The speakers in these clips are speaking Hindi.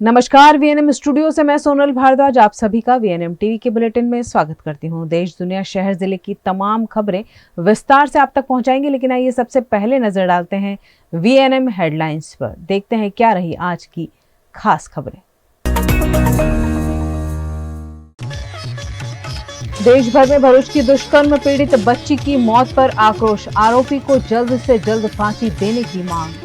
नमस्कार, वीएनएम स्टूडियो से मैं सोनल भारद्वाज आप सभी का वीएनएम टीवी के बुलेटिन में स्वागत करती हूं। देश, दुनिया, शहर, जिले की तमाम खबरें विस्तार से आप तक पहुंचाएंगे, लेकिन आइए सबसे पहले नजर डालते हैं वीएनएम हेडलाइंस पर। देखते हैं क्या रही आज की खास खबरें। देश भर में भरूच की दुष्कर्म पीड़ित बच्ची की मौत पर आक्रोश, आरोपी को जल्द से जल्द फांसी देने की मांग।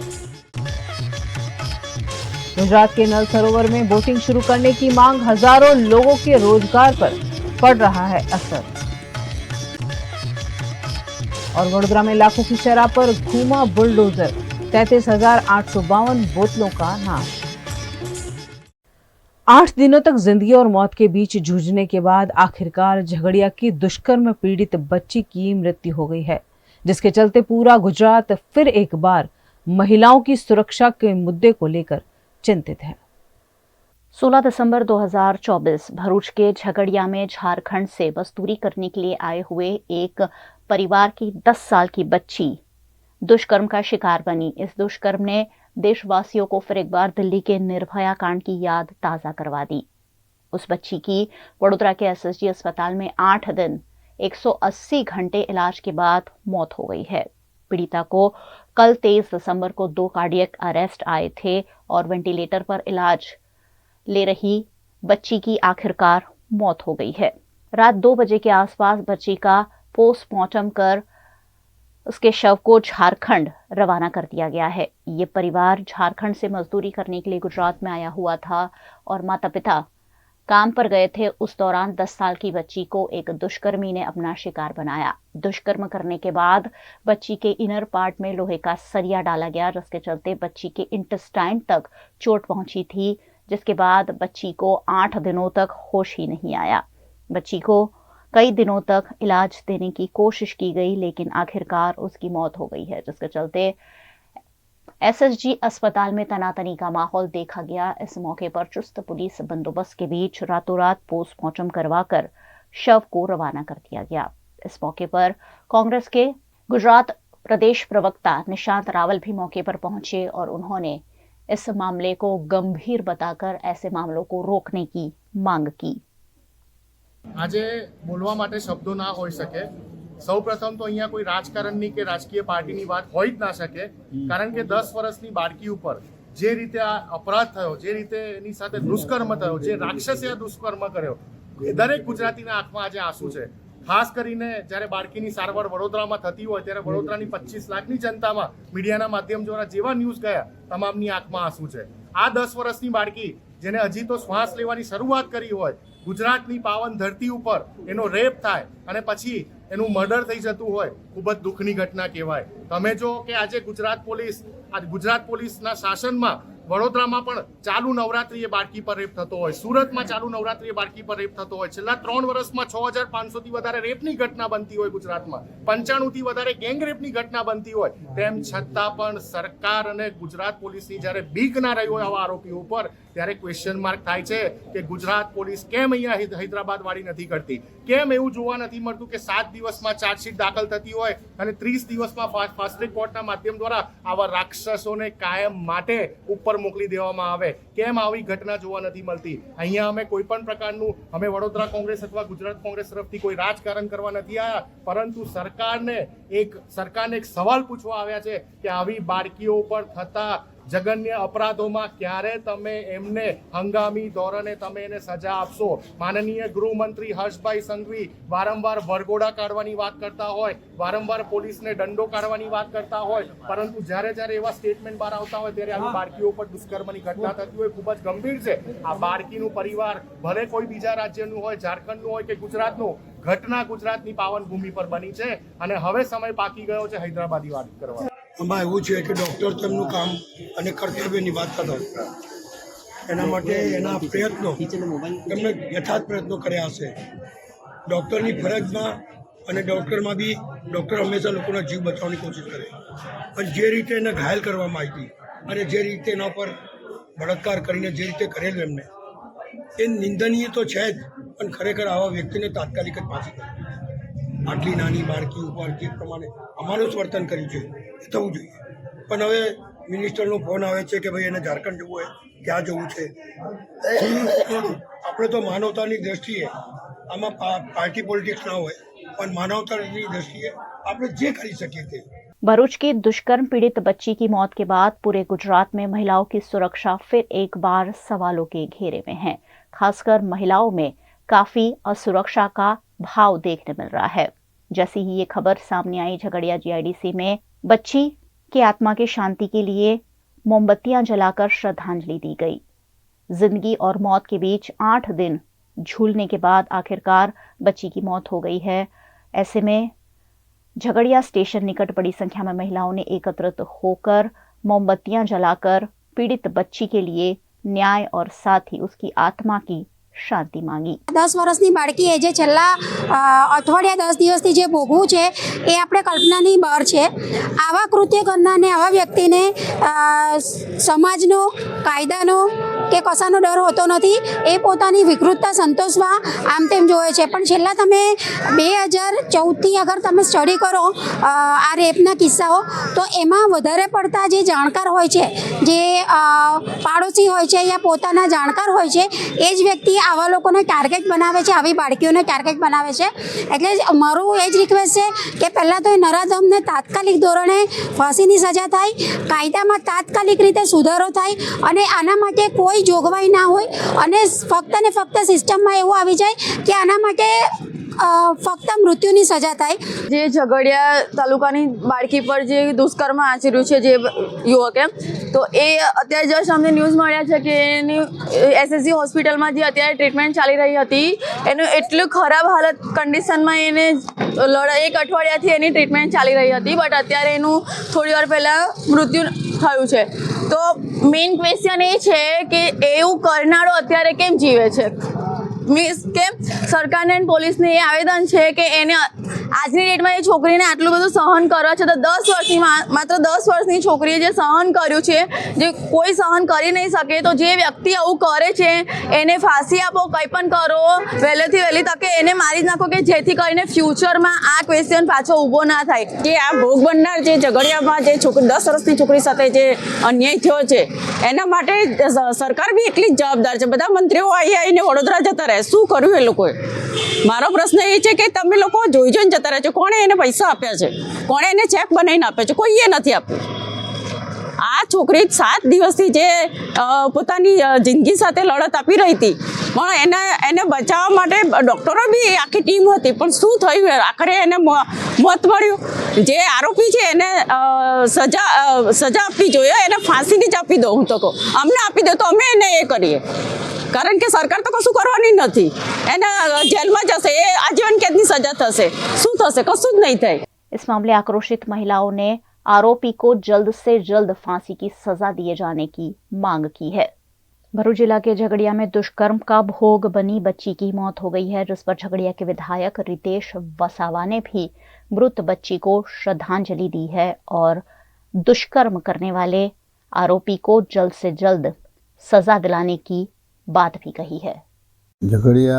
गुजरात के नल सरोवर में बोटिंग शुरू करने की मांग, हजारों लोगों के रोजगार पर पड़ रहा है असर। और वडोदरा में लाखों की शराब पर घूमा बुलडोजर, 33,852 बोतलों का नाश। 8 दिनों तक जिंदगी और मौत के बीच जूझने के बाद आखिरकार झगड़िया की दुष्कर्म पीड़ित बच्ची की मृत्यु हो गई है, जिसके चलते पूरा गुजरात फिर एक बार महिलाओं की सुरक्षा के मुद्दे को लेकर चिंतित है। 16 दिसंबर 2024 भरूच के झगड़िया में झारखंड से मजदूरी करने के लिए आए हुए एक परिवार की 10 साल की बच्ची दुष्कर्म का शिकार बनी। इस दुष्कर्म ने देशवासियों को फिर एक बार दिल्ली के निर्भया कांड की याद ताजा करवा दी। उस बच्ची की वडोदरा के एसएसजी अस्पताल में 8 दिन 180 घंटे इलाज के बाद मौत हो गई है। पीड़िता को कल 23 दिसंबर को 2 कार्डियक अरेस्ट आए थे और वेंटिलेटर पर इलाज ले रही बच्ची की आखिरकार मौत हो गई है। रात 2 बजे के आसपास बच्ची का पोस्टमार्टम कर उसके शव को झारखंड रवाना कर दिया गया है। ये परिवार झारखंड से मजदूरी करने के लिए गुजरात में आया हुआ था और माता पिता काम पर गए थे। उस दौरान 10 साल की बच्ची को एक दुष्कर्मी ने अपना शिकार बनाया। दुष्कर्म करने के बाद बच्ची के इनर पार्ट में लोहे का सरिया डाला गया, जिसके चलते बच्ची के इंटेस्टाइन तक चोट पहुंची थी, जिसके बाद बच्ची को 8 दिनों तक होश ही नहीं आया। बच्ची को कई दिनों तक इलाज देने की कोशिश की गई, लेकिन आखिरकार उसकी मौत हो गई है, जिसके चलते एसएसजी अस्पताल में तनातनी का माहौल देखा गया। इस मौके पर चुस्त पुलिस बंदोबस्त के बीच रातों रात पोस्टमार्टम करवाकर शव को रवाना कर दिया गया। इस मौके पर कांग्रेस के गुजरात प्रदेश प्रवक्ता निशांत रावल भी मौके पर पहुंचे और उन्होंने इस मामले को गंभीर बताकर ऐसे मामलों को रोकने की मांग की। આજે બોલવા માટે શબ્દો ના હોઈ શકે। સૌ પ્રથમ તો અહીંયા કોઈ રાજકારણની કે રાજકીય પાર્ટીની વાત હોઈ જ ના શકે, કારણ કે 10 વર્ષની બાળકી ઉપર જે રીતે આ અપરાધ થયો, જે રીતે એની સાથે દુષ્કર્મ થયો, જે રાક્ષસે આ દુષ્કર્મ કર્યો, એ દરેક ગુજરાતીના આંખમાં આજે આંસુ છે। ખાસ કરીને જ્યારે બાળકીની સારવાર વડોદરામાં થતી હોય ત્યારે વડોદરાની 25 લાખની જનતામાં મીડિયાના માધ્યમ દ્વારા જેવા ન્યૂઝ ગયા, તમામની આંખમાં આંસુ છે। આ 10 વર્ષની બાળકી જેને હજી તો શ્વાસ લેવાની શરૂઆત કરી હોય, ગુજરાતની પાવન ધરતી ઉપર એનો રેપ થાય અને પછી એનું મર્ડર થઈ જતું હોય, ખૂબ જ દુઃખની ઘટના કહેવાય। તમે જો કે આજે ગુજરાત પોલીસના શાસનમાં વડોદરામાં પણ ચાલુ નવરાત્રિએ બાળકી પર રેપ થતો હોય, સુરતમાં ચાલુ નવરાત્રિએ બાળકી પર રેપ થતો હોય, છેલ્લા 3 વર્ષમાં 6500થી વધારે રેપની ઘટના બનતી હોય ગુજરાતમાં, 95થી વધારે ગેંગ રેપની ઘટના બનતી હોય, તેમ છતાં પણ સરકાર અને ગુજરાત પોલીસની જ્યારે બીક ના રહી હોય આવા આરોપીઓ ઉપર, ત્યારે ક્વેશ્ચન માર્ક થાય છે કે ગુજરાત પોલીસ કેમ અહીંયા હૈદરાબાદ વાળી નથી કરતી? કેમ એવું જોવા નથી મળતું કે 7 દિવસમાં ચાર્જશીટ દાખલ થતી હોય અને 30 દિવસમાં ફાસ્ટ ટ્રેક કોર્ટના માધ્યમ દ્વારા આવા રાક્ષસોને કાયમ માટે ઉપર મોકલી દેવામાં આવે? કેમ આવી ઘટના જોવા નથી મળતી? અહીંયા અમે કોઈ પણ પ્રકારનું અમે વડોદરા કોંગ્રેસ અથવા ગુજરાત કોંગ્રેસ તરફથી કોઈ રાજકારણ કરવા નથી આવ્યા, પરંતુ સરકારને એક સવાલ પૂછવા આવ્યા છે કે આવી બાળકીઓ ઉપર થતા જઘન્ય અપરાધોમાં ક્યારે તમે એમને હંગામી ધોરણે તમે એને સજા આપશો? માનનીય ગૃહમંત્રી હર્ષભાઈ સંઘવી વારંવાર વરઘોડા કાઢવાની વાત કરતા હોય, વારંવાર પોલીસને દંડો કાઢવાની વાત કરતા હોય, પરંતુ જ્યારે એવા સ્ટેટમેન્ટ બહાર આવતા હોય ત્યારે આવી બાળકીઓ પર દુષ્કર્મની ઘટના થતી હોય, ખૂબ જ ગંભીર છે। આ બાળકીનું પરિવાર ભલે કોઈ બીજા રાજ્યનું હોય, ઝારખંડનું હોય કે ગુજરાતનું, ઘટના ગુજરાતની પાવન ભૂમિ પર બની છે અને હવે સમય પાકી ગયો છે હૈદરાબાદી વાત કરવા। આમાં એવું છે કે ડૉક્ટર તેમનું કામ અને કર્તવ્ય નિભાવતા હતા, એના માટે એના પ્રયત્નો એમને યથાર્થ પ્રયત્નો કર્યા હશે। ડૉક્ટરની ફરજમાં અને ડૉક્ટરમાં બી ડૉક્ટર હંમેશા લોકોના જીવ બચાવવાની કોશિશ કરે, પણ જે રીતે એને ઘાયલ કરવામાં આવી હતી અને જે રીતે એના પર બળાત્કાર કરીને જે રીતે કરેલું એમને, એ નિંદનીય તો છે જ, પણ ખરેખર આવા વ્યક્તિને તાત્કાલિક જ ફાંસી કરવી। આટલી નાની બાળકી ઉપર જે પ્રમાણે અમાનુષ વર્તન કર્યું છે એ થવું જોઈએ, પણ હવે મિનિસ્ટરનો ફોન આવે છે કે ભાઈ એને ઝારખંડ જવું હોય, ક્યાં જવું છે. આપણે તો માનવતાની દ્રષ્ટિએ આમાં પાર્ટી પોલિટિક્સ ના હોય, પણ मानवताની दृष्टि આપણે જે કરી શકીએ તે. भरूच की दुष्कर्म पीड़ित बच्ची की मौत के बाद पूरे गुजरात में महिलाओं की सुरक्षा फिर एक बार सवालों के घेरे में है। खासकर महिलाओं में काफी असुरक्षा का भाव देखने मिल रहा है। जैसी ही ये खबर सामने आई, झगड़िया जीआईडीसी में बच्ची की आत्मा की शांति के लिए मोमबत्तियां जलाकर श्रद्धांजलि दी गई। जिंदगी और मौत के बीच 8 दिन झूलने के बाद आखिरकार बच्ची की मौत हो गई है। ऐसे में झगड़िया स्टेशन निकट बड़ी संख्या में महिलाओं ने एकत्रित होकर मोमबत्तियां जलाकर पीड़ित बच्ची के लिए न्याय और साथ ही उसकी आत्मा की શાંતિ માંગી। 10 વર્ષની બાળકી એ જે છેલ્લા અઠવાડિયા 10 દિવસથી જે ભોગવું છે એ આપણે કલ્પનાની બહાર છે। આવા કૃત્ય કરનારને, આવા વ્યક્તિને સમાજનો, કાયદાનો કે કશાનો ડર હોતો નથી। એ પોતાની વિકૃતતા સંતોષવા આમ તેમ જોવે છે। પણ છેલ્લા તમે 2014થી અગર તમે સ્ટડી કરો આ રેપના કિસ્સાઓ, તો એમાં વધારે પડતા જે જાણકાર હોય છે, જે પાડોશી હોય છે યા પોતાના જાણકાર હોય છે, એ જ વ્યક્તિ આવા લોકોને ટાર્ગેટ બનાવે છે, આવી બાળકીઓને ટાર્ગેટ બનાવે છે। એટલે મારું એ જ રિક્વેસ્ટ છે કે પહેલાં તો એ નરાધમને તાત્કાલિક ધોરણે ફાંસીની સજા થાય, કાયદામાં તાત્કાલિક રીતે સુધારો થાય અને આના માટે કોઈ જોગવાઈ ના હોય અને ફક્ત ને ફક્ત સિસ્ટમમાં એવું આવી જાય કે આના માટે ફક્ત મૃત્યુની સજા થાય। જે ઝઘડિયા તાલુકાની બાળકી પર જે દુષ્કર્મ આચર્યું છે જે યુવકે, તો એ અત્યારે જસ્ટ અમને ન્યૂઝ મળ્યા છે કે એની એસએસજી હોસ્પિટલમાં જે અત્યારે ટ્રીટમેન્ટ ચાલી રહી હતી, એનું એટલું ખરાબ હાલત કન્ડિશનમાં એને 1 અઠવાડિયાથી એની ટ્રીટમેન્ટ ચાલી રહી હતી, બટ અત્યારે એનું થોડી વાર પહેલાં મૃત્યુ થયું છે। તો મેઇન ક્વેશ્ચન એ છે કે એવું કરનારો અત્યારે કેમ જીવે છે? મીન્સ કે સરકારને અને પોલીસને એ આવેદન છે કે એને આજની ડેટમાં એ છોકરીને આટલું બધું સહન કરવા છે, તો 10 વર્ષની માત્ર 10 વર્ષની છોકરીએ જે સહન કર્યું છે, જે કોઈ સહન કરી નહીં શકે, તો જે વ્યક્તિ આવું કરે છે એને ફાંસી આપો, કંઈ પણ કરો, વહેલેથી વહેલી તકે એને મારી જ નાખો કે જેથી કરીને ફ્યુચરમાં આ ક્વેશ્ચન પાછો ઊભો ના થાય। જે આ ભોગ બનનાર જે ઝઘડિયામાં જે છોકરી 10 વર્ષની છોકરી સાથે જે અન્યાય થયો છે, એના માટે સરકાર બી એટલી જ જવાબદાર છે। બધા મંત્રીઓ આવીને વડોદરા જતા રહે, શું કર્યું એ લોકોએ? મારો પ્રશ્ન એ છે કે તમે લોકો જોઈ જોઈને જતા રહે છે, કોણે એને પૈસા આપ્યા છે, કોણે એને ચેક બનાવીને આપ્યા છે? કોઈએ નથી આપ્યું। આ છોકરી 7 દિવસથી જે પોતાની જિંદગી સાથે લડત આપી રહી હતી, પણ એને બચાવવા માટે ડૉક્ટરો બી આખી ટીમ હતી, પણ શું થયું? આખરે એને મોત મળ્યું। જે આરોપી છે એને સજા આપવી જોઈએ, એને ફાંસીની જ આપી દો। હું તો કહું અમને આપી દો તો અમે એને એ કરીએ, કારણ કે સરકાર તો કશું કરવાની નથી। એને જેલમાં જશે, એ આજીવન કેદની સજા થશે, શું થશે? કશું જ નહીં થાય। इस मामले आक्रोशित महिलाओं ने आरोपी को जल्द से जल्द फांसी की सजा दिए जाने की मांग की है। भरूच जिला के झगड़िया में दुष्कर्म का भोग बनी बच्ची की मौत हो गई है, जिस पर झगड़िया के विधायक रितेश वसावा ने भी मृत बच्ची को श्रद्धांजलि दी है और दुष्कर्म करने वाले आरोपी को जल्द से जल्द सजा दिलाने की बात भी कही है। झगड़िया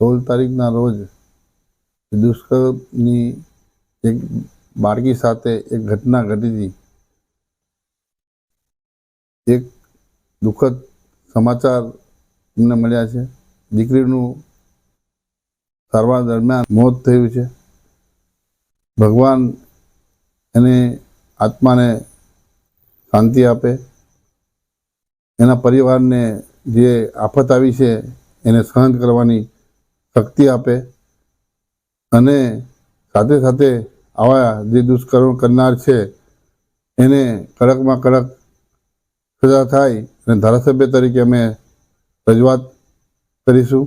16 તારીખના રોજ દુષ્કર્મની એક બાળકી સાથે એક ઘટના ઘટી હતી। એક દુઃખદ સમાચાર અમને મળ્યા છે। દીકરીનું સારવાર દરમિયાન મોત થયું છે। ભગવાન એને આત્માને શાંતિ આપે, એના પરિવારને જે આફત આવી છે એને સહન કરવાની શક્તિ આપે, અને સાથે સાથે આવા જે દુષ્કર્મ કરનાર છે એને કડકમાં કડક સજા થાય, અને ધારાસભ્ય તરીકે અમે રજૂઆત કરીશું।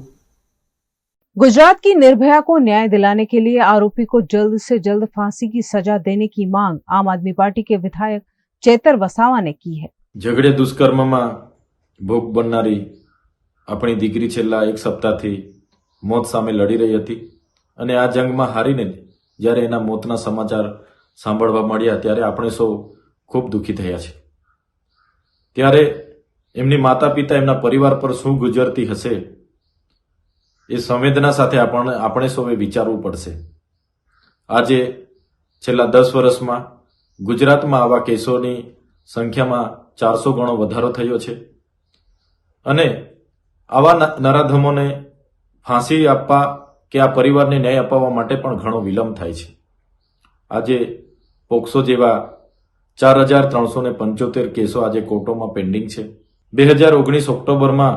गुजरात की निर्भया को न्याय दिलाने के लिए आरोपी को जल्द से जल्द फांसी की सजा देने की मांग आम आदमी पार्टी के विधायक चेतर वसावा ने की है। ઝઘડિયા દુષ્કર્મમાં ભોગ બનનારી આપણી દીકરી છેલ્લા 1 સપ્તાહથી મોત સામે લડી રહી હતી, અને આ જંગમાં હારીને જ્યારે એના મોતના સમાચાર સાંભળવા મળ્યા ત્યારે આપણે સૌ ખૂબ દુઃખી થયા છે। ત્યારે એમની માતા પિતા, એમના પરિવાર પર શું ગુજરતી હશે એ સંવેદના સાથે આપણે સૌએ વિચારવું પડશે। આજે છેલ્લા 10 વર્ષમાં ગુજરાતમાં આવા કેસોની સંખ્યામાં 400 ગણો વધારો થયો છે અને આવા નરાધમોને ફાંસી આપવા કે આ પરિવારને ન્યાય અપાવવા માટે પણ ઘણો વિલંબ થાય છે. આજે પોક્સો જેવા 4375 કેસો આજે કોર્ટોમાં પેન્ડિંગ છે. 2019 ઓક્ટોબરમાં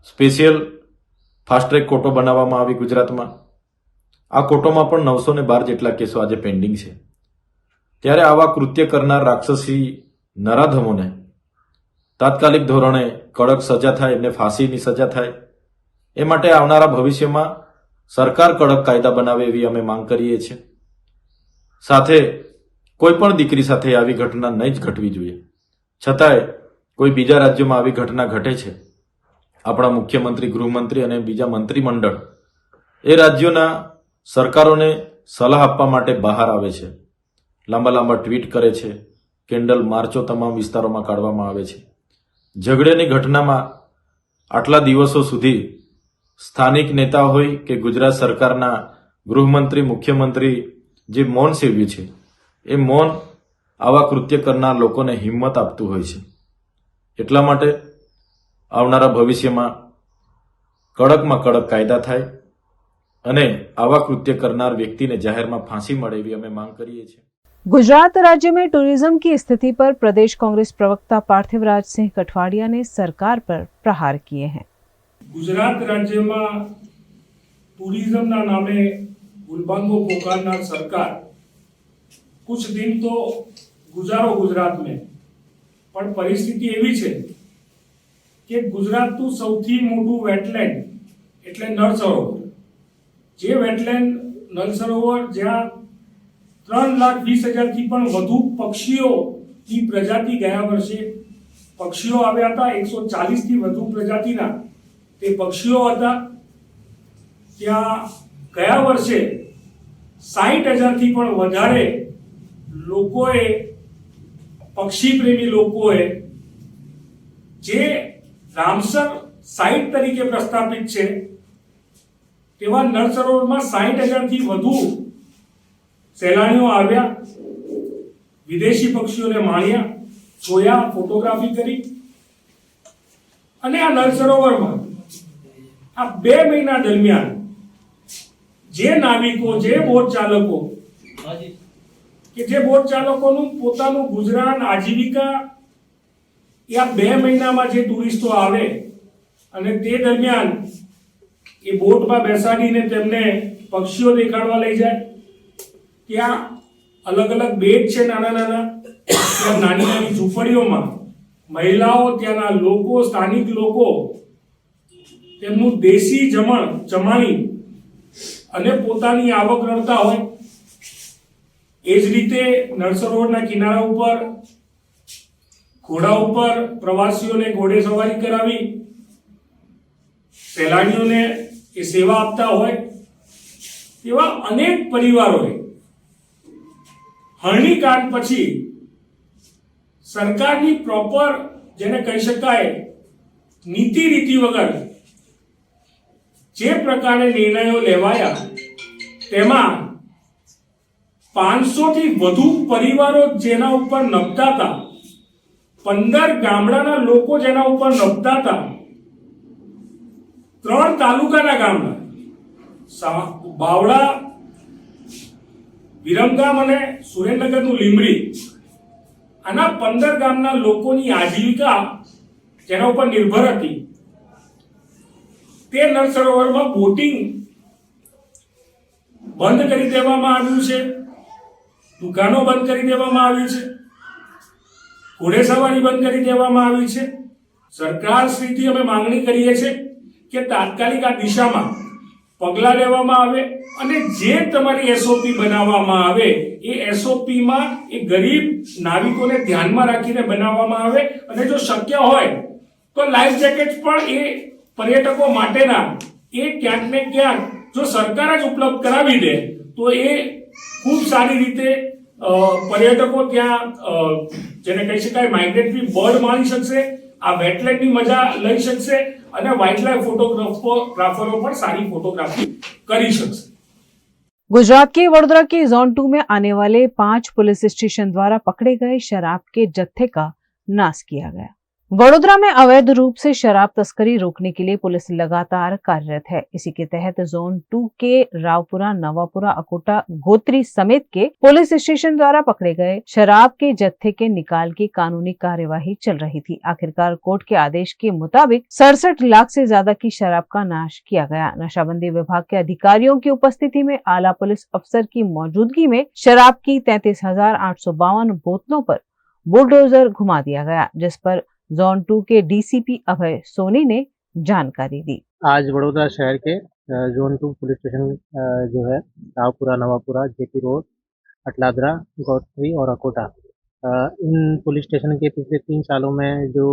સ્પેશિયલ ફાસ્ટ ટ્રેક કોર્ટો બનાવવામાં આવી ગુજરાતમાં. આ કોર્ટોમાં પણ 912 જેટલા કેસો આજે પેન્ડિંગ છે. ત્યારે આવા કૃત્ય કરનાર રાક્ષસી નરાધમોને તાત્કાલિક ધોરણે કડક સજા થાય, એમને ફાંસીની સજા થાય, એ માટે આવનારા ભવિષ્યમાં સરકાર કડક કાયદા બનાવે એવી અમે માંગ કરીએ છીએ. સાથે કોઈ પણ દીકરી સાથે આવી ઘટના નહીં જ ઘટવી જોઈએ. છતાંય કોઈ બીજા રાજ્યોમાં આવી ઘટના ઘટે છે. આપણા મુખ્યમંત્રી, ગૃહમંત્રી અને બીજા મંત્રીમંડળ એ રાજ્યોના સરકારોને સલાહ આપવા માટે બહાર આવે છે, લાંબા લાંબા ટ્વીટ કરે છે, કેન્ડલ માર્ચો તમામ વિસ્તારોમાં કાઢવામાં આવે છે. ઝઘડેની ઘટનામાં આટલા દિવસો સુધી સ્થાનિક નેતા હોય કે ગુજરાત સરકારના ગૃહમંત્રી, મુખ્યમંત્રી જે મૌન સેવ્યું છે, એ મૌન આવા કૃત્ય કરનાર લોકોને હિંમત આપતું હોય છે. એટલા માટે આવનારા ભવિષ્યમાં કડકમાં કડક કાયદા થાય અને આવા કૃત્ય કરનાર વ્યક્તિને જાહેરમાં ફાંસી મળે એવી અમે માંગ કરીએ છીએ. गुजरात राज्य में टूरिज्म की स्थिति पर प्रदेश कांग्रेस प्रवक्ता पार्थिवराज सिंह कठवाडिया ने सरकार पर प्रहार किए हैं. गुजरात राज्य में टूरिज्म ना नामे गुलबांगो पोकारनार सरकार कुछ दिन तो गुजारो गुजरात में, पण परिस्थिति एवी छे के गुजरातનું સૌથી મોટું વેટલેન્ડ એટલે નળ સરોવર, જે વેટલેન્ડ નળ સરોવર જ્યાં 3,20,000 થી પણ વધુ પક્ષીઓની પ્રજાતિ ગયા વર્ષે પક્ષીઓ આવ્યા હતા. 140 થી વધુ પ્રજાતિના તે પક્ષીઓ હતા. ત્યાં ગયા વર્ષે 60,000 થી પણ વધારે લોકોએ, પક્ષી પ્રેમી લોકોએ, જે રામસર સાઇટ તરીકે પ્રસ્થાપિત છે તેવા નળ સરોવરમાં 60,000 થી વધુ સહેલાણીઓ આવ્યા, વિદેશી પક્ષીઓને માણ્યા, જોયા, ફોટોગ્રાફી કરી. અને આ નળ સરોવરમાં આ 2 મહિના દરમિયાન જે નાવિકો, જે બોટ ચાલકો કે જે બોટ ચાલકોનું પોતાનું ગુજરાન, આજીવિકા એ આ 2 મહિનામાં જે ટુરિસ્ટો આવે અને તે દરમિયાન એ બોટમાં બેસાડીને તેમને પક્ષીઓ દેખાડવા લઈ જાય. ત્યાં અલગ અલગ બેટ છે નાના નાના, ત્યાં નાની નાની ઝૂંપડીઓમાં મહિલાઓ, ત્યાંના લોકો, સ્થાનિક લોકો તેમનું દેશી જમણ જમાણી અને પોતાની આવક રળતા હોય. એ જ રીતે નળ સરોવરના કિનારા ઉપર ઘોડા ઉપર પ્રવાસીઓને ઘોડે સવારી કરાવી સહેલાણીઓને એ સેવા આપતા હોય તેવા અનેક પરિવારોએ હરણીકાંડ પછી સરકારની પ્રોપર, જેને કહી શકાય નીતિ રીતિ વગર જે પ્રકારે નિર્ણયો લેવાયા તેમાં 500 થી વધુ પરિવારો જેના ઉપર નભતા હતા, 15 ગામડાના લોકો જેના ઉપર નભતા હતા, 3 તાલુકાના ગામડા બાવળા, વિરમગામ અને સુરેન્દ્રનગરનું લીંબડી, આના 15 ગામના લોકોની આજીવિકા જેના ઉપર નિર્ભર હતી, તે નળ સરોવરમાં બોટિંગ બંધ કરી દેવામાં આવ્યું છે, દુકાનો બંધ કરી દેવામાં આવી છે, ઘોડેસવારી બંધ કરી દેવામાં આવી છે. સરકાર શ્રીથી અમે માંગણી કરીએ છીએ કે તાત્કાલિક આ દિશામાં પગલાં લેવામાં આવે અને જે તમારી એસઓપી બનાવવામાં આવે એ એસઓપીમાં એ ગરીબ નાવિકોને ધ્યાનમાં રાખીને બનાવવામાં આવે અને જો શક્ય હોય તો લાઈફ જેકેટ પણ એ પર્યટકો માટેના એ ક્યાંક ને ક્યાંક જો સરકાર જ ઉપલબ્ધ કરાવી દે તો એ ખૂબ સારી રીતે પર્યટકો ત્યાં જેને કહી શકાય માઇગ્રેટરી બર્ડ માણી શકશે, આ વેટલેન્ડની મજા લઈ શકશે અને વાઇલ્ડ લાઈફ ફોટોગ્રાફરો પણ સારી ફોટોગ્રાફી કરી શકશે. गुजरात के वडोदरा के जोन 2 में आने वाले 5 पुलिस स्टेशन द्वारा पकड़े गए शराब के जत्थे का नाश किया गया। वडोदरा में अवैध रूप से शराब तस्करी रोकने के लिए पुलिस लगातार कार्यरत है। इसी के तहत जोन 2 के रावपुरा, नवापुरा, अकोटा, गोत्री समेत के पुलिस स्टेशन द्वारा पकड़े गए शराब के जत्थे के निकाल की कानूनी कार्यवाही चल रही थी। आखिरकार कोर्ट के आदेश के मुताबिक 67 लाख से ज्यादा की शराब का नाश किया गया। नशाबंदी विभाग के अधिकारियों की उपस्थिति में आला पुलिस अफसर की मौजूदगी में शराब की 33,852 बोतलों पर बुलडोजर घुमा दिया गया, जिस पर जोन 2 के डीसीपी अभय सोनी ने जानकारी दी। आज वडोदरा शहर के जोन 2 पुलिस स्टेशन जो है रावपुरा, नवापुरा, जेपी रोड, अटलादरा, गौत्री और अकोटा, इन पुलिस स्टेशन के पिछले 3 सालों में जो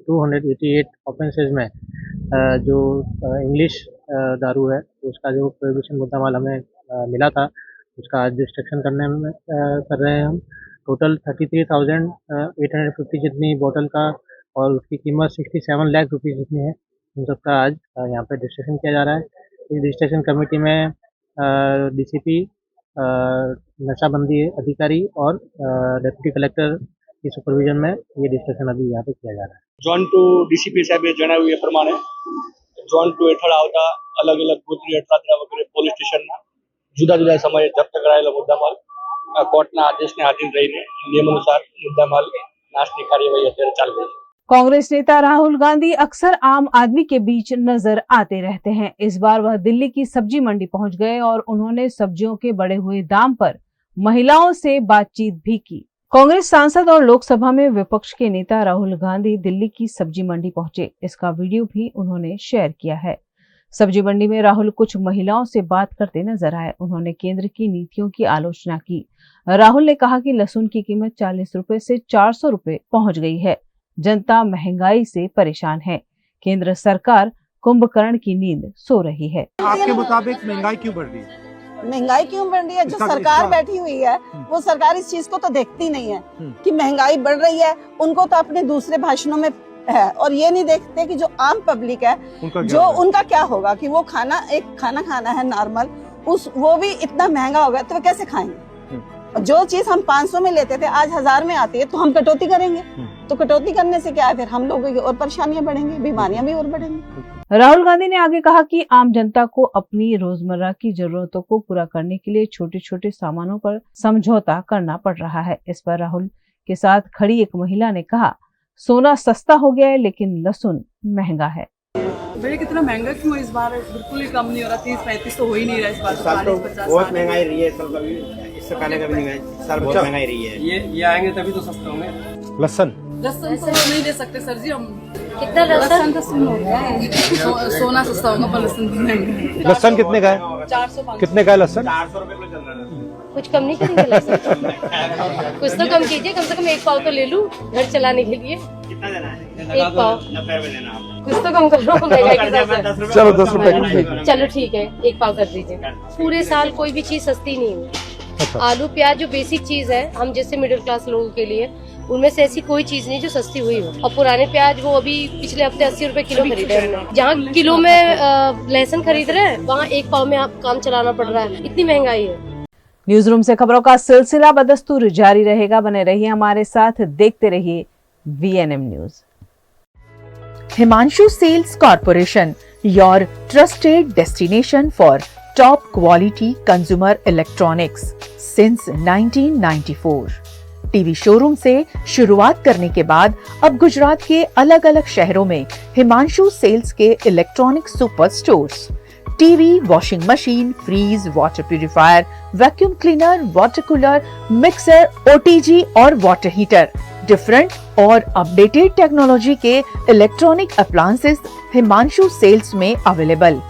288 ऑफेंसेज में जो इंग्लिश दारू है उसका जो प्रोहिबिशन मुद्दामाल हमें मिला था उसका आज डिस्ट्रक्शन कर रहे हैं हम। टोटल 33,850 जितनी बोतल का और उसकी कीमत 67 लाख रुपये जितनी है, उन सबका आज यहाँ पे रजिस्ट्रेशन किया जा रहा है। इस रजिस्ट्रेशन कमेटी में डीसीपी, नशाबंदी अधिकारी और डेप्यूटी कलेक्टर की सुपरविजन में ये रजिस्ट्रेशन अभी यहाँ पे किया जा रहा है। जोन 2 ડીસીપી સાહેબે જણાવ્યું એ પ્રમાણે જોન 2 હેઠળ આવતા અલગ અલગ ગોત્રી, અટલાદરા વગેરે પોલીસ સ્ટેશનના જુદા જુદા સમયે જપ્ત કરાયેલો મુદ્દામાલ કોર્ટના આદેશને આધીન રહીને નિયમ અનુસાર મુદ્દામાલ નાશની કાર્યવાહી અત્યારે ચાલી રહી છે। कांग्रेस नेता राहुल गांधी अक्सर आम आदमी के बीच नजर आते रहते हैं। इस बार वह दिल्ली की सब्जी मंडी पहुंच गए और उन्होंने सब्जियों के बढ़े हुए दाम पर महिलाओं से बातचीत भी की। कांग्रेस सांसद और लोकसभा में विपक्ष के नेता राहुल गांधी दिल्ली की सब्जी मंडी पहुंचे। इसका वीडियो भी उन्होंने शेयर किया है। सब्जी मंडी में राहुल कुछ महिलाओं से बात करते नजर आए। उन्होंने केंद्र की नीतियों की आलोचना की। राहुल ने कहा कि लहसुन की कीमत 40 रुपए से 400 रुपए पहुंच गई है। जनता महंगाई से परेशान है। केंद्र सरकार कुंभकर्ण की नींद सो रही है। आपके मुताबिक महंगाई क्यों बढ़ रही है? महंगाई क्यों बढ़ रही है? जो सरकार बैठी हुई है वो सरकार इस चीज को तो देखती नहीं है कि महंगाई बढ़ रही है। उनको तो अपने दूसरे भाषणों में है और ये नहीं देखते कि जो आम पब्लिक है उनका क्या होगा कि वो खाना खाना है नॉर्मल, वो भी इतना महंगा हो गया तो वो कैसे खाएंगे। जो चीज हम 500 में लेते थे आज 1000 में आती है तो हम कटौती करेंगे। तो कटौती करने से क्या है, फिर हम लोगों की और परेशानियां बढ़ेंगी, बीमारियां भी और बढ़ेंगी। राहुल गांधी ने आगे कहा कि आम जनता को अपनी रोजमर्रा की जरूरतों को पूरा करने के लिए छोटे छोटे सामानों पर समझौता करना पड़ रहा है। इस पर राहुल के साथ खड़ी एक महिला ने कहा, सोना सस्ता हो गया है लेकिन लहसुन महंगा है। भैया कितना महंगा क्यों इस बार? बिल्कुल ही कम नहीं हो रहा, 30-35 तो हो ही नहीं रहा इस बार। बहुत महंगाई रही है इससे खाने का भी नहीं है, साल बहुत महंगाई रही है। ये आएंगे तभी तो सस्ते होंगे। लहसुन तो नहीं दे सकते सर जी हम। कितना लहसुन तो सुन हो गया है। सोना सस्ता होगा पर लहसुन भी महंगा है। लहसुन कितने का है? 400। कितने का है लहसुन? 400 रुपए किलो चल रहा है। कुछ कम नहीं करेंगे लहसुन? कुछ तो कम कीजिए, कम से कम 1 पाव तो ले लूं घर चलाने के लिए। कितना देना है? 1 पाव। 90 रुपए देना है। कुछ तो कम करो महंगाई के हिसाब से। चलो 10 रुपए। चलो ठीक है, 1 पाव कर दीजिए। पूरे साल कोई भी चीज सस्ती नहीं हुई। आलू प्याज जो बेसिक चीज है हम जैसे मिडिल क्लास लोगों के लिए, उनमें से ऐसी कोई चीज नहीं जो सस्ती हुई हो। और पुराने प्याज वो अभी पिछले हफ्ते 80 रुपए किलो खरीदे हमने। जहाँ किलो में लहसुन खरीद रहे हैं वहाँ 1 पाव में आप काम चलाना पड़ रहा है, इतनी महंगाई है। न्यूज रूम से खबरों का सिलसिला बदस्तूर जारी रहेगा। बने रहिए हमारे साथ, देखते रहिए VNM news. Himanshu sales corporation, your trusted destination for top quality consumer electronics since 1994। TV showroom से शुरुआत करने के बाद अब गुजरात के अलग अलग शहरों में हिमांशु सेल्स के electronic super stores, TV, washing machine, fridge, water purifier, vacuum cleaner, water cooler, mixer, OTG और वाटर हीटर, डिफरेंट और अपडेटेड टेक्नोलॉजी के इलेक्ट्रॉनिक अप्लायंसेस हिमांशु सेल्स में अवेलेबल।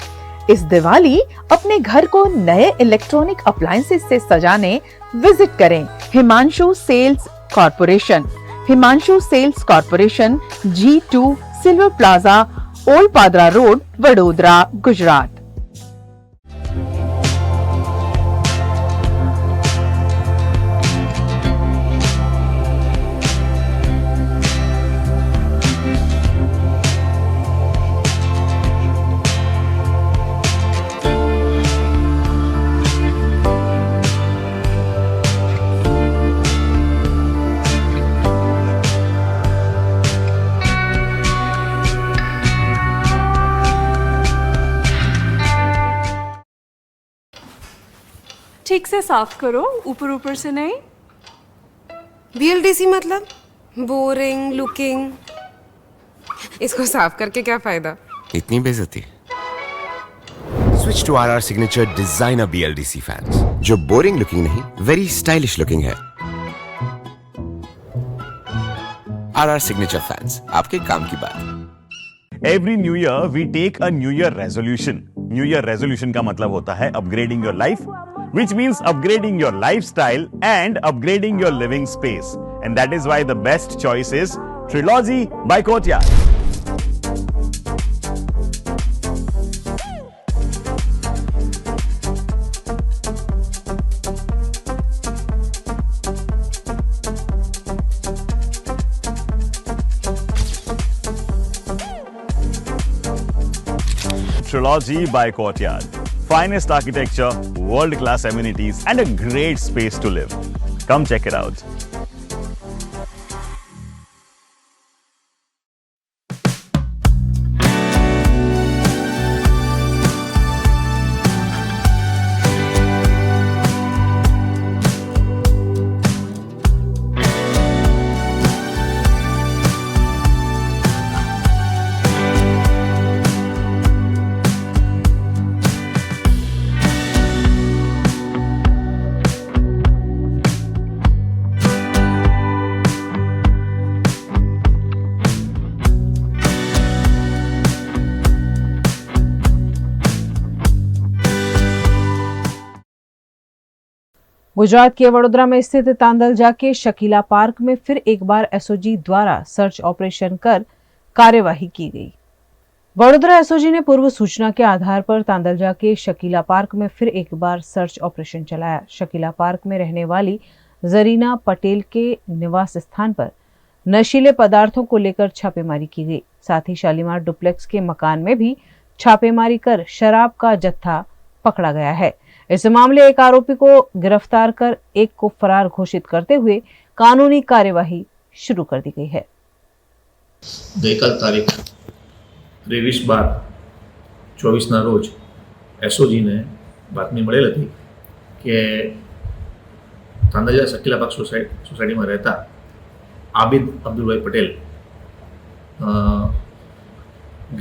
इस दिवाली अपने घर को नए इलेक्ट्रॉनिक अप्लायंसेस से सजाने विजिट करें Himanshu sales corporation. Himanshu sales corporation, G2 silver plaza, old Padra road, Vadodara, Gujarat. ठीक से साफ करो, ऊपर ऊपर से नहीं। BLDC मतलब बोरिंग लुकिंग, इसको साफ करके क्या फायदा? इतनी बेइज्जती। Switch to RR signature designer BLDC fans, जो बोरिंग लुकिंग नहीं, वेरी स्टाइलिश लुकिंग है। RR सिग्नेचर फैंस, आपके काम की बात। Every new year we take a new year resolution. New year resolution का मतलब होता है upgrading your life, which means upgrading your lifestyle and upgrading your living space. And that is why the best choice is Trilogy by Courtyard. Trilogy by Courtyard. Finest architecture, world-class amenities, and a great space to live. Come check it out. Gujarat के वडोदरा में स्थित तांदलजा के शकीला पार्क में फिर एक बार एसओजी द्वारा सर्च ऑपरेशन कर कार्यवाही की गई। वडोदरा एसओजी ने पूर्व सूचना के आधार पर तांदलजा के शकीला पार्क में फिर एक बार सर्च ऑपरेशन चलाया। शकीला पार्क में रहने वाली जरीना पटेल के निवास स्थान पर नशीले पदार्थों को लेकर छापेमारी की गई। साथ ही शालीमार डुप्लेक्स के मकान में भी छापेमारी कर शराब का जत्था पकड़ा गया है। इस मामले एक आरोपी को गिरफ्तार कर एक को फरार घोषित करते हुए कानूनी कार्यवाही शुरू कर दी गई है। ગઈકાલ તારીખ 23/12/24ના રોજ એસઓજીને બાતમી મળેલ હતી કે તાંદલજા શકીલા પાર્ક સોસાયટીમાં રહેતા આબિદ અબ્દુલભાઈ પટેલ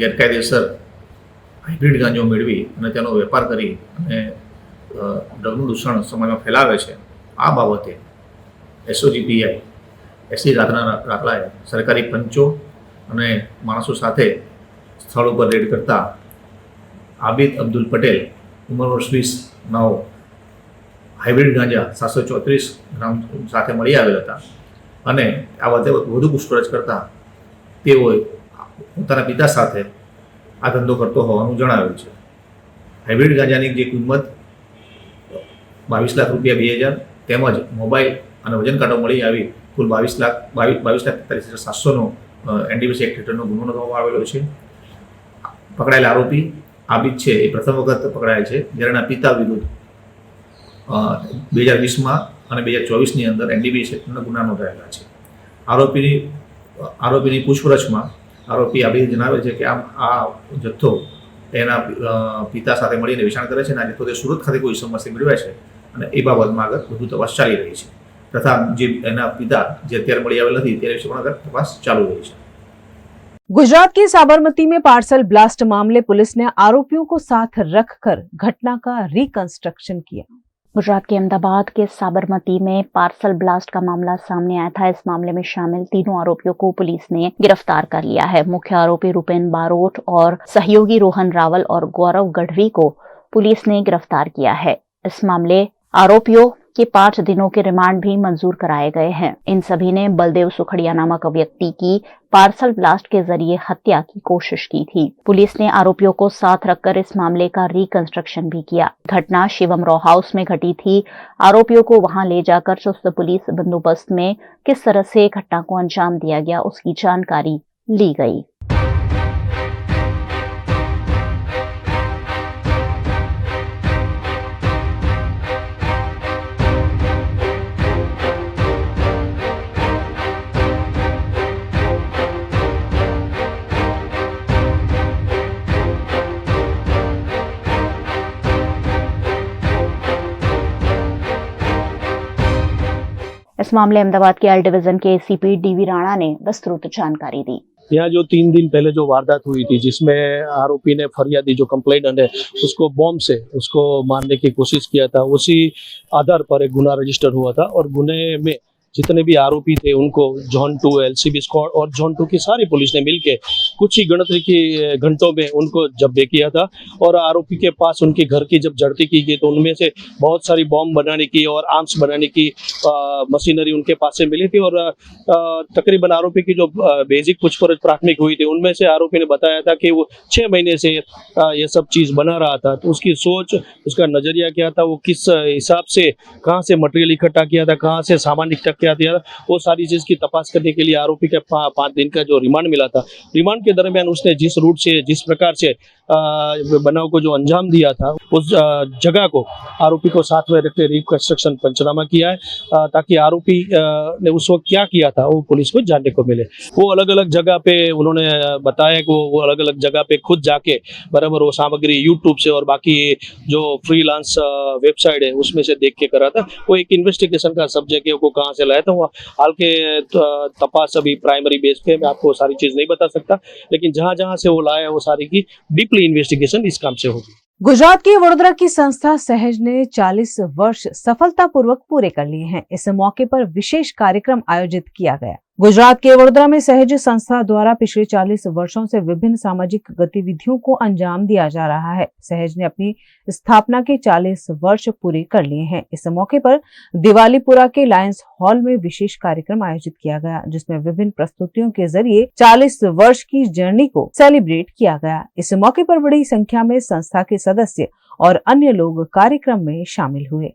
ગેરકાયદેસર હાઇબ્રિડ ગાંજો મેળવી અને તેનો વેપાર કરી અને ડ્રગનું દૂષણ સમાજમાં ફેલાવે છે। આ બાબતે એસઓજી પીઆઈ એસી રાકલાએ સરકારી પંચો અને માણસો સાથે સ્થળ ઉપર રેડ કરતા આબિદ અબ્દુલ પટેલ ઉંમર વર્ષ 20 નાઓ હાઇબ્રિડ ગાંજા 734 ગ્રામ સાથે મળી આવેલ હતા અને આ બાબતે વધુ પૂછપરછ કરતા તેઓએ પોતાના પિતા સાથે આ ધંધો કરતો હોવાનું જણાવ્યું છે। હાઇબ્રિડ ગાંજાની જે કિંમત 22 લાખ રૂપિયા 2000 તેમજ મોબાઈલ અને વજન કાંટો મળી આવી કુલ 22,43,700નો NDPC એક્ટ હેઠળનો ગુનો નોંધવામાં આવેલો છે। પકડાયેલ આરોપી આબિદ છે એ પ્રથમ વખત પકડાયેલ છે, જ્યારે એના પિતા વિરુદ્ધ 2020માં અને 2024ની અંદર NDPC એક્ટના ગુના નોંધાયેલા છે। આરોપીની પૂછપરછમાં આરોપી આબિદ જણાવે છે કે આ જથ્થો એના પિતા સાથે મળીને વેચાણ કરે છે અને આ જથ્થો તે સુરત ખાતે કોઈ સમસ્યા મેળવે છે અને એ બાબતમાં આગળ વધુ તપાસ ચાલી રહી છે તથા જે એના પિતા જે અત્યારે મળી આવેલ નથી તે વિશે પણ આગળ તપાસ ચાલુ રહી છે। गुजरात के साबरमती में पार्सल ब्लास्ट मामले पुलिस ने आरोपियों को साथ रखकर घटना का रिकंस्ट्रक्शन किया। गुजरात के अहमदाबाद के साबरमती में पार्सल ब्लास्ट का मामला सामने आया था। इस मामले में शामिल तीनों आरोपियों को पुलिस ने गिरफ्तार कर लिया है। मुख्य आरोपी रुपेन बारोट और सहयोगी रोहन रावल और गौरव गढ़वी को पुलिस ने गिरफ्तार किया है। इस मामले आरोपियों के 5 दिनों के रिमांड भी मंजूर कराए गए हैं। इन सभी ने बलदेव सुखड़िया नामक व्यक्ति की पार्सल ब्लास्ट के जरिए हत्या की कोशिश की थी। पुलिस ने आरोपियों को साथ रखकर इस मामले का रिकंस्ट्रक्शन भी किया। घटना शिवम रॉ हाउस में घटी थी। आरोपियों को वहां ले जाकर चुस्त पुलिस बंदोबस्त में किस तरह से घटना को अंजाम दिया गया उसकी जानकारी ली गई। इस मामले अहमदाबाद के एल डिवीजन के एसीपी डीवी राणा ने विस्तृत जानकारी दी। यहाँ जो 3 दिन पहले जो वारदात हुई थी, जिसमें आरोपी ने फरियादी जो कंप्लेंट है उसको बॉम्ब से उसको मारने की कोशिश किया था, उसी आधार पर एक गुना रजिस्टर हुआ था और गुने में जितने भी आरोपी थे उनको जोन 2 एलसीबी स्क्वाड और जोन 2 की सारी पुलिस ने मिलके कुछ ही गिनती की घंटों में उनको जब्त किया था। और आरोपी के पास उनके घर की जब जड़ती की गई तो उनमें से बहुत सारी बॉम्ब बनाने की और आर्म्स बनाने की मशीनरी उनके पास से मिली थी। और तकरीबन आरोपी की जो बेसिक पूछपरछ प्राथमिक हुई थी उनमें से आरोपी ने बताया था कि वो 6 महीने से ये सब चीज़ बना रहा था। तो उसकी सोच, उसका नज़रिया क्या था, वो किस हिसाब से कहाँ से मटेरियल इकट्ठा किया था, कहाँ से सामान इकट्ठा किया था, वो सारी चीज़ की तपास करने के लिए आरोपी के 5 दिन का जो रिमांड मिला था, रिमांड के दरमियान उसने जिस रूट से, जिस प्रकार से बनाव को जो अंजाम दिया था, उस जगह को आरोपी को साथ में रखते रिकंस्ट्रक्शन पंचनामा किया है ताकि आरोपी ने उस वक्त क्या किया था वो पुलिस को जानने को मिले। वो अलग अलग जगह पे उन्होंने बताया कि वो अलग अलग जगह पे खुद जाके बराबर वो सामग्री यूट्यूब से और बाकी जो फ्रीलांस वेबसाइट है उसमें से देख के करा था। वो एक इन्वेस्टिगेशन का सब्जेक्ट है, वो कहाँ से लाया था वो हाल के तपास अभी प्राइमरी बेस पे मैं आपको सारी चीज नहीं बता सकता, लेकिन जहाँ जहाँ से वो लाया वो सारी की डीपली इन्वेस्टिगेशन इस काम से होगी। गुजरात की वडोदरा की संस्था सहज ने 40 वर्ष सफलतापूर्वक पूरे कर लिए हैं। इस मौके पर विशेष कार्यक्रम आयोजित किया गया। गुजरात के वडोदरा में सहज संस्था द्वारा पिछले 40 वर्षों से विभिन्न सामाजिक गतिविधियों को अंजाम दिया जा रहा है। सहज ने अपनी स्थापना के 40 वर्ष पूरे कर लिए हैं। इस मौके पर दिवालीपुरा के लायंस हॉल में विशेष कार्यक्रम आयोजित किया गया, जिसमें विभिन्न प्रस्तुतियों के जरिए 40 वर्ष की जर्नी को सेलिब्रेट किया गया। इस मौके पर बड़ी संख्या में संस्था के सदस्य और अन्य लोग कार्यक्रम में शामिल हुए।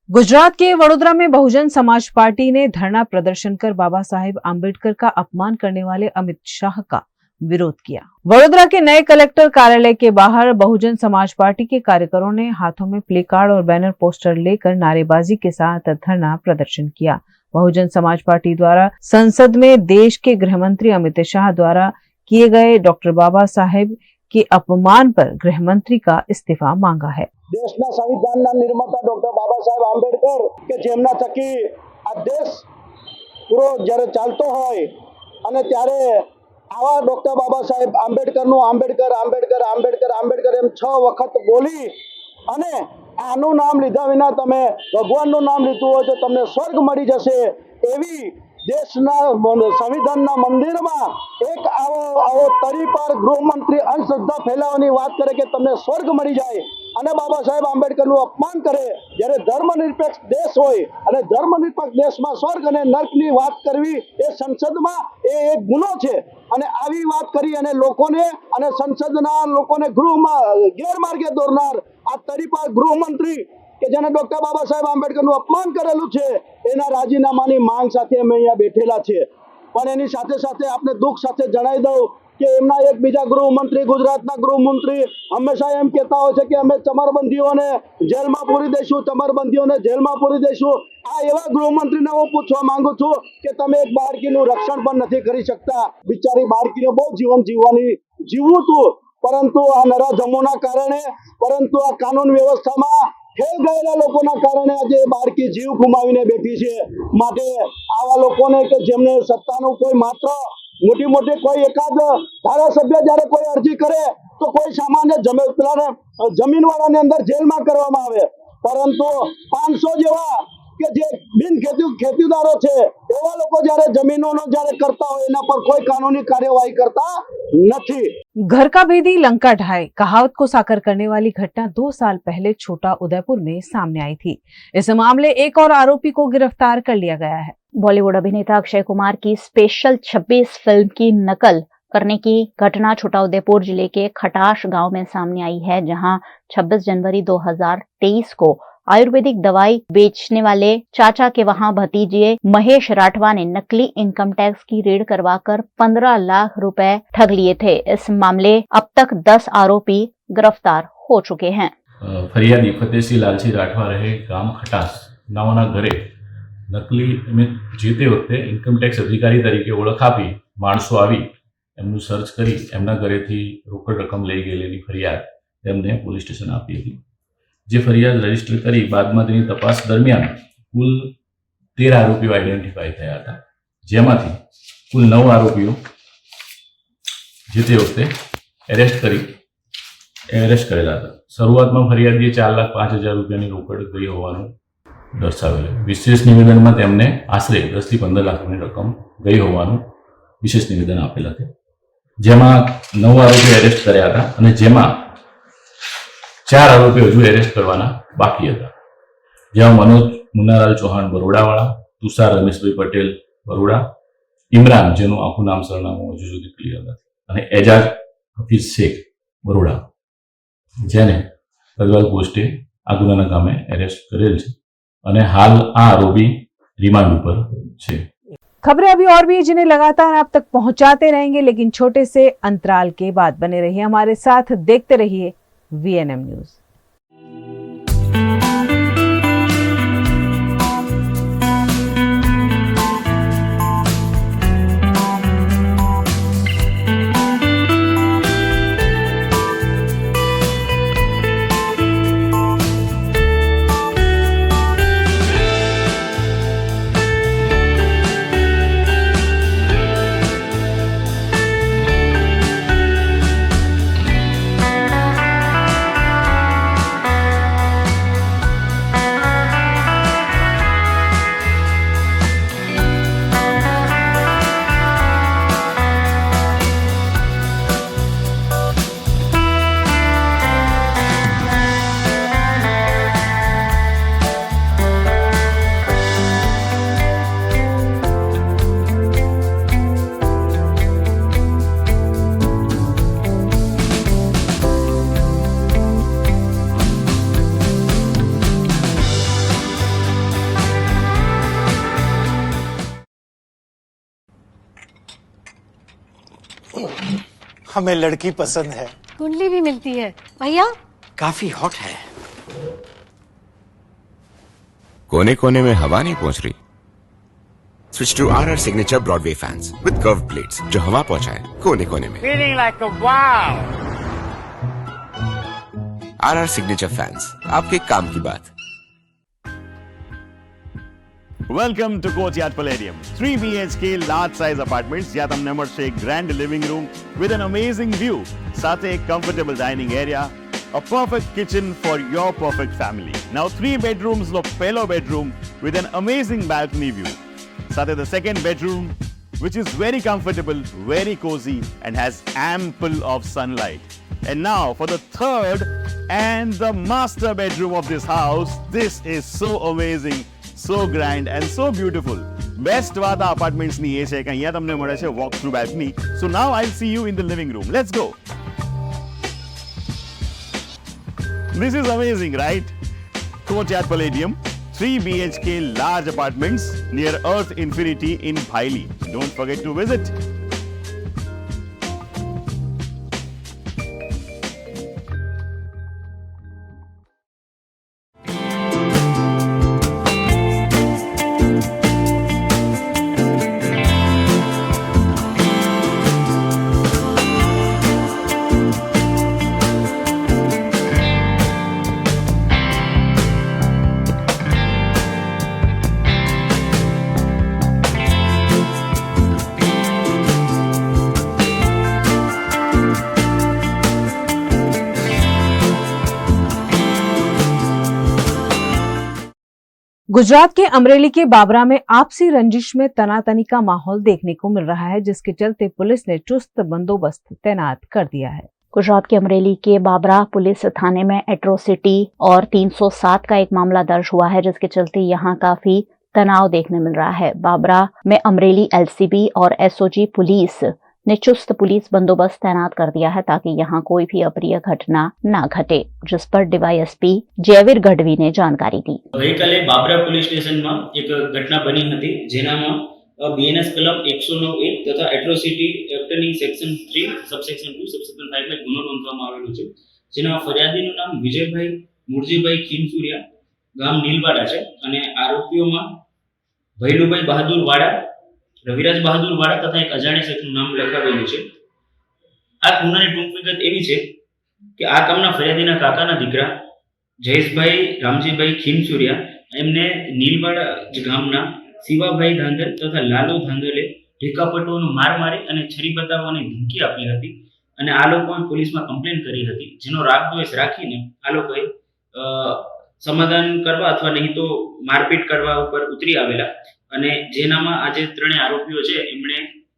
गुजरात के वडोदरा में बहुजन समाज पार्टी ने धरना प्रदर्शन कर बाबा साहेब आम्बेडकर का अपमान करने वाले अमित शाह का विरोध किया। वडोदरा के नए कलेक्टर कार्यालय के बाहर बहुजन समाज पार्टी के कार्यकरों ने हाथों में प्ले कार्ड और बैनर पोस्टर लेकर नारेबाजी के साथ धरना प्रदर्शन किया। बहुजन समाज पार्टी द्वारा संसद में देश के गृह मंत्री अमित शाह द्वारा किए गए डॉक्टर बाबा साहेब के अपमान पर गृह मंत्री का इस्तीफा मांगा है। देशना संविधानना निर्माता डॉक्टर बाबा साहेब आंबेडकर के जेमना थकी आ देश पूरो જ્યારે ચાલતો હોય અને ત્યારે આવા ડોક્ટર બાબા સાહેબ આંબેડકરનું આંબેડકર આંબેડકર આંબેડકર આંબેડકર એમ 6 વખત બોલી અને આનું નામ લીધા વિના તમે ભગવાનનું નામ લીધું હોય તો તમને સ્વર્ગ મળી જશે એવી દેશના સંવિધાનના મંદિરમાં એક આવો તરીપાર ગૃહમંત્રી અંધશ્રદ્ધા ફેલાવવાની વાત કરે કે તમને સ્વર્ગ મળી જાય અને બાબા સાહેબ આંબેડકરનું અપમાન કરે, જ્યારે ધર્મનિરપેક્ષ દેશ હોય અને ધર્મનિરપેક્ષ દેશમાં સ્વર્ગ અને નર્કની વાત કરવી એ સંસદમાં એ એક ગુનો છે અને આવી વાત કરી અને લોકોને અને સંસદના લોકોને ગૃહમાં ગેરમાર્ગે દોરનાર આ તરીપાર ગૃહમંત્રી કે જેને ડોક્ટર બાબા સાહેબ આંબેડકરનું અપમાન કરેલું છે એના રાજીનામાની માંગ સાથે અમે અહીંયા બેઠેલા છે। પણ એની સાથે સાથે આપણે દુઃખ સાથે જણાવી દઉં કે એમના એક બીજા ગૃહમંત્રી ગુજરાતના ગૃહમંત્રી હંમેશા એમ કહેતા હોય છે કે અમે ચમરબંધીઓને જેલમાં પૂરી દઈશું, ચમરબંધીઓને જેલમાં પૂરી દઈશું। આ એવા ગૃહમંત્રીને હું પૂછવા માંગુ છું કે તમે એક બાળકીનું રક્ષણ પણ નથી કરી શકતા। બિચારી બાળકીને બહુ જીવન જીવવું હતું, પરંતુ આ નરાધમોના કારણે, પરંતુ આ કાનૂન વ્યવસ્થામાં ખેલ ગયેલા લોકોના કારણે આજે બાળકી જીવ ગુમાવીને બેઠી છે। માટે આવા લોકોને કે જેમને સત્તાનું કોઈ માત્ર મોટી મોટી कोई एकाद धारासभ्य જ્યારે કોઈ અરજી કરે તો કોઈ સામાન્ય જમીન વાળાને અંદર જેલમાં કરવામાં આવે, પરંતુ 500 જેવા કે જે બિન ખેતીદારો છે એવા લોકો જ્યારે જમીનોનો જ્યારે કરતા હોય એના પર કોઈ કાનૂની કાર્યવાही करता नहीं। घर का भेदी लंका ढाए कहावत को साकार करने वाली घटना 2 साल पहले छोटा उदयपुर में सामने आई थी। इस मामले एक और आरोपी को गिरफ्तार कर लिया गया है। बॉलीवुड अभिनेता अक्षय कुमार की स्पेशल 26 फिल्म की नकल करने की घटना छोटाउदेपुर जिले के खटाश गांव में सामने आई है, जहां 26 जनवरी 2023 को आयुर्वेदिक दवाई बेचने वाले चाचा के वहां भतीजे महेश राठवा ने नकली इनकम टैक्स की रेड करवाकर 15 लाख रुपए ठग लिए थे। इस मामले अब तक 10 आरोपी गिरफ्तार हो चुके हैं। फरियादी फतेहसिंह लालजी राठवा रहे गाम खटास नावाना घरे नकली જે તે વખતે ઇન્કમ ટેક્સ અધિકારી તરીકે ઓળખ આપી માણસો આવી એમનું સર્ચ કરી એમના ઘરેથી રોકડ રકમ લઈ ગયેલી ફરિયાદ તેમને પોલીસ સ્ટેશન આપી હતી, જે ફરિયાદ રજીસ્ટર કરી બાદમાં તેની તપાસ દરમિયાન કુલ 13 આરોપીઓ આઈડેન્ટિફાઈ થયા હતા, જેમાંથી કુલ 9 આરોપીઓ જે તે વખતે એરેસ્ટ કરેલા હતા। શરૂઆતમાં ફરિયાદીએ 4,05,000 રૂપિયાની રોકડ ગઈ હોવાનું દર્શાવેલું। વિશેષ નિવેદનમાં તેમને આશરે 10 થી 15 લાખ રૂપિયાની રકમ ગઈ હોવાનું વિશેષ નિવેદન આપેલ હતું, જેમાં 9 આરોપીઓ એરેસ્ટ કર્યા હતા અને જેમાં 4 આરોપીઓ હજુ એરેસ્ટ કરવાના બાકી હતા, જેમાં મનોજ મુન્નાલાલ ચૌહાણ બરોડાવાળા, તુષાર રમેશભાઈ પટેલ બરોડા, ઇમરાન જેનું આખું નામ સરનામું હજુ સુધી ક્લિયર નથી અને એજાજ હફીઝ શેખ બરોડા, જેને કદવાલ પોસ્ટે આ ગુનાના કામે એરેસ્ટ કરેલ છે અને હાલ આ આરોપી रिमांड पर છે। खबरें अभी और भी हैं जिन्हें लगातार आप तक पहुंचाते रहेंगे, लेकिन छोटे से अंतराल के बाद बने रहिए हमारे साथ, देखते रहिए VNM न्यूज। हमें लड़की पसंद है। कुंडली भी मिलती है भैया, काफी हॉट है। कोने कोने में हवा नहीं पहुंच रही? Switch to RR signature Broadway fans with curve plates जो हवा पहुंचाए कोने कोने में। Feeling like a wow. RR signature fans, आपके काम की बात। Welcome to Courtyard Palladium. 3 BHK large size apartments જ્યાં તમને મળશે એક grand living room with an amazing view, સાથે એક comfortable dining area, a perfect kitchen for your perfect family. Now 3 bedrooms નો પહેલો bedroom with an amazing balcony view. સાથે the second bedroom which is very comfortable, very cozy and has ample of sunlight. And now for the third and the master bedroom of this house. This is so amazing, so grand and so beautiful. Best વાત આ apartments ની એ છે કે અહીંયા તમને મળે છે walk through balcony. So now I'll see you in the living room. Let's go. This is amazing, right? Courtyard Palladium, 3 BHK large apartments near Earth Infinity in Bhaili. Don't forget to visit. Gujarat के अमरेली के बाबरा में आपसी रंजिश में तनातनी का माहौल देखने को मिल रहा है, जिसके चलते पुलिस ने चुस्त बंदोबस्त तैनात कर दिया है। गुजरात के अमरेली के बाबरा पुलिस थाने में एट्रोसिटी और 307 का एक मामला दर्ज हुआ है, जिसके चलते यहां काफी तनाव देखने मिल रहा है। बाबरा में अमरेली एलसीबी और एसओजी पुलिस ने चुस्त पुलिस बंदोबस्त तैनात कर दिया है ताकि यहां कोई भी अप्रिय घटना न घटे, जिस पर डीवायएसपी जयवीर गढ़वी ने जानकारी दी। गईकाले बाबरा पोलीस स्टेशનમાં એક ઘટના બની હતી જેનામાં બીએનએસ કલમ 109(1) તથા એટ્રોસિટી એક્ટની સેક્શન 3 સબસેક્શન 2 સબસેક્શન 5 માં ગુનો નોંધવામાં આવેલો છે, જેના ફરિયાદીનું નામ વિજયભાઈ મુરજીભાઈ ખીમસુરિયા, ગામ નીલવાડા છે અને આરોપીઓમાં ભૈલુભાઈ બહાદુર વાડા, રવિરાજ બહાદુર વાડા તથા એક અજાણ્યા શખ્સનું નામ લખાવેલું છે। આ ગુનાની ટૂંક વિગત એવી છે કે આ કામના ફરિયાદીના કાકાના દીકરા જયેશભાઈ રામજીભાઈ ખીમસુરિયા એમને નીલવાડા ગામના શિવાભાઈ ધાંધલ તથા લાલુ ધાંધલે ઢીકાપટુઓનો માર મારી અને છરી બતાવવાની ધમકી આપી હતી અને આ લોકોએ પોલીસમાં કમ્પ્લેન કરી હતી, જેનો રાગદ્વેષ રાખીને આ લોકોએ સમાધાન કરવા અથવા નહીં તો મારપીટ કરવા ઉપર ઉતરી આવેલા અને જેનામાં આજે ત્રણેય આરોપીઓ છે એમણે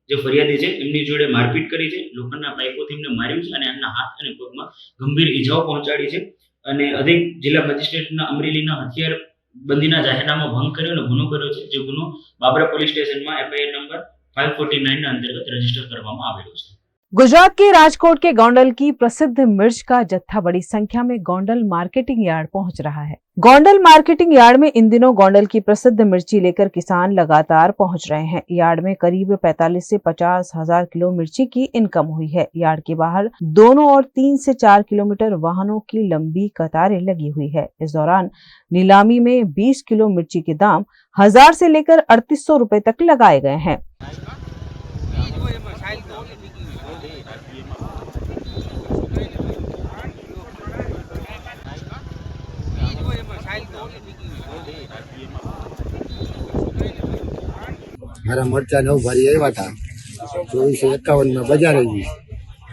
જે ફરિયાદી છે એમની જોડે મારપીટ કરી છે, લોખંડના પાઇપોથી એમને માર્યું છે અને એમના હાથ અને પગમાં ગંભીર ઈજાઓ પહોંચાડી છે અને અધિક જિલ્લા મેજિસ્ટ્રેટના અમરેલીના હથિયાર બંધીના જાહેરનામા ભંગ કર્યો અને ગુનો કર્યો છે, જે ગુનો બાબરા પોલીસ સ્ટેશનમાં એફઆઈઆર નંબર 549 अंतर्गत रजिस्टर करवामा आवेलो छे। गुजरात के राजकोट के गोंडल की प्रसिद्ध मिर्च का जत्था बड़ी संख्या में गोंडल मार्केटिंग यार्ड पहुंच रहा है। गोंडल मार्केटिंग यार्ड में इन दिनों गोंडल की प्रसिद्ध मिर्ची लेकर किसान लगातार पहुंच रहे हैं। यार्ड में करीब 45 से 50 हजार किलो मिर्ची की इनकम हुई है। यार्ड के बाहर दोनों और 3 से 4 किलोमीटर वाहनों की लंबी कतारें लगी हुई है। इस दौरान नीलामी में 20 किलो मिर्ची के दाम 1000 से लेकर 3800 रुपए तक लगाए गए हैं। મારા મરચા 9 ભરી આવ્યા હતા, 2451 में બજાર આવી,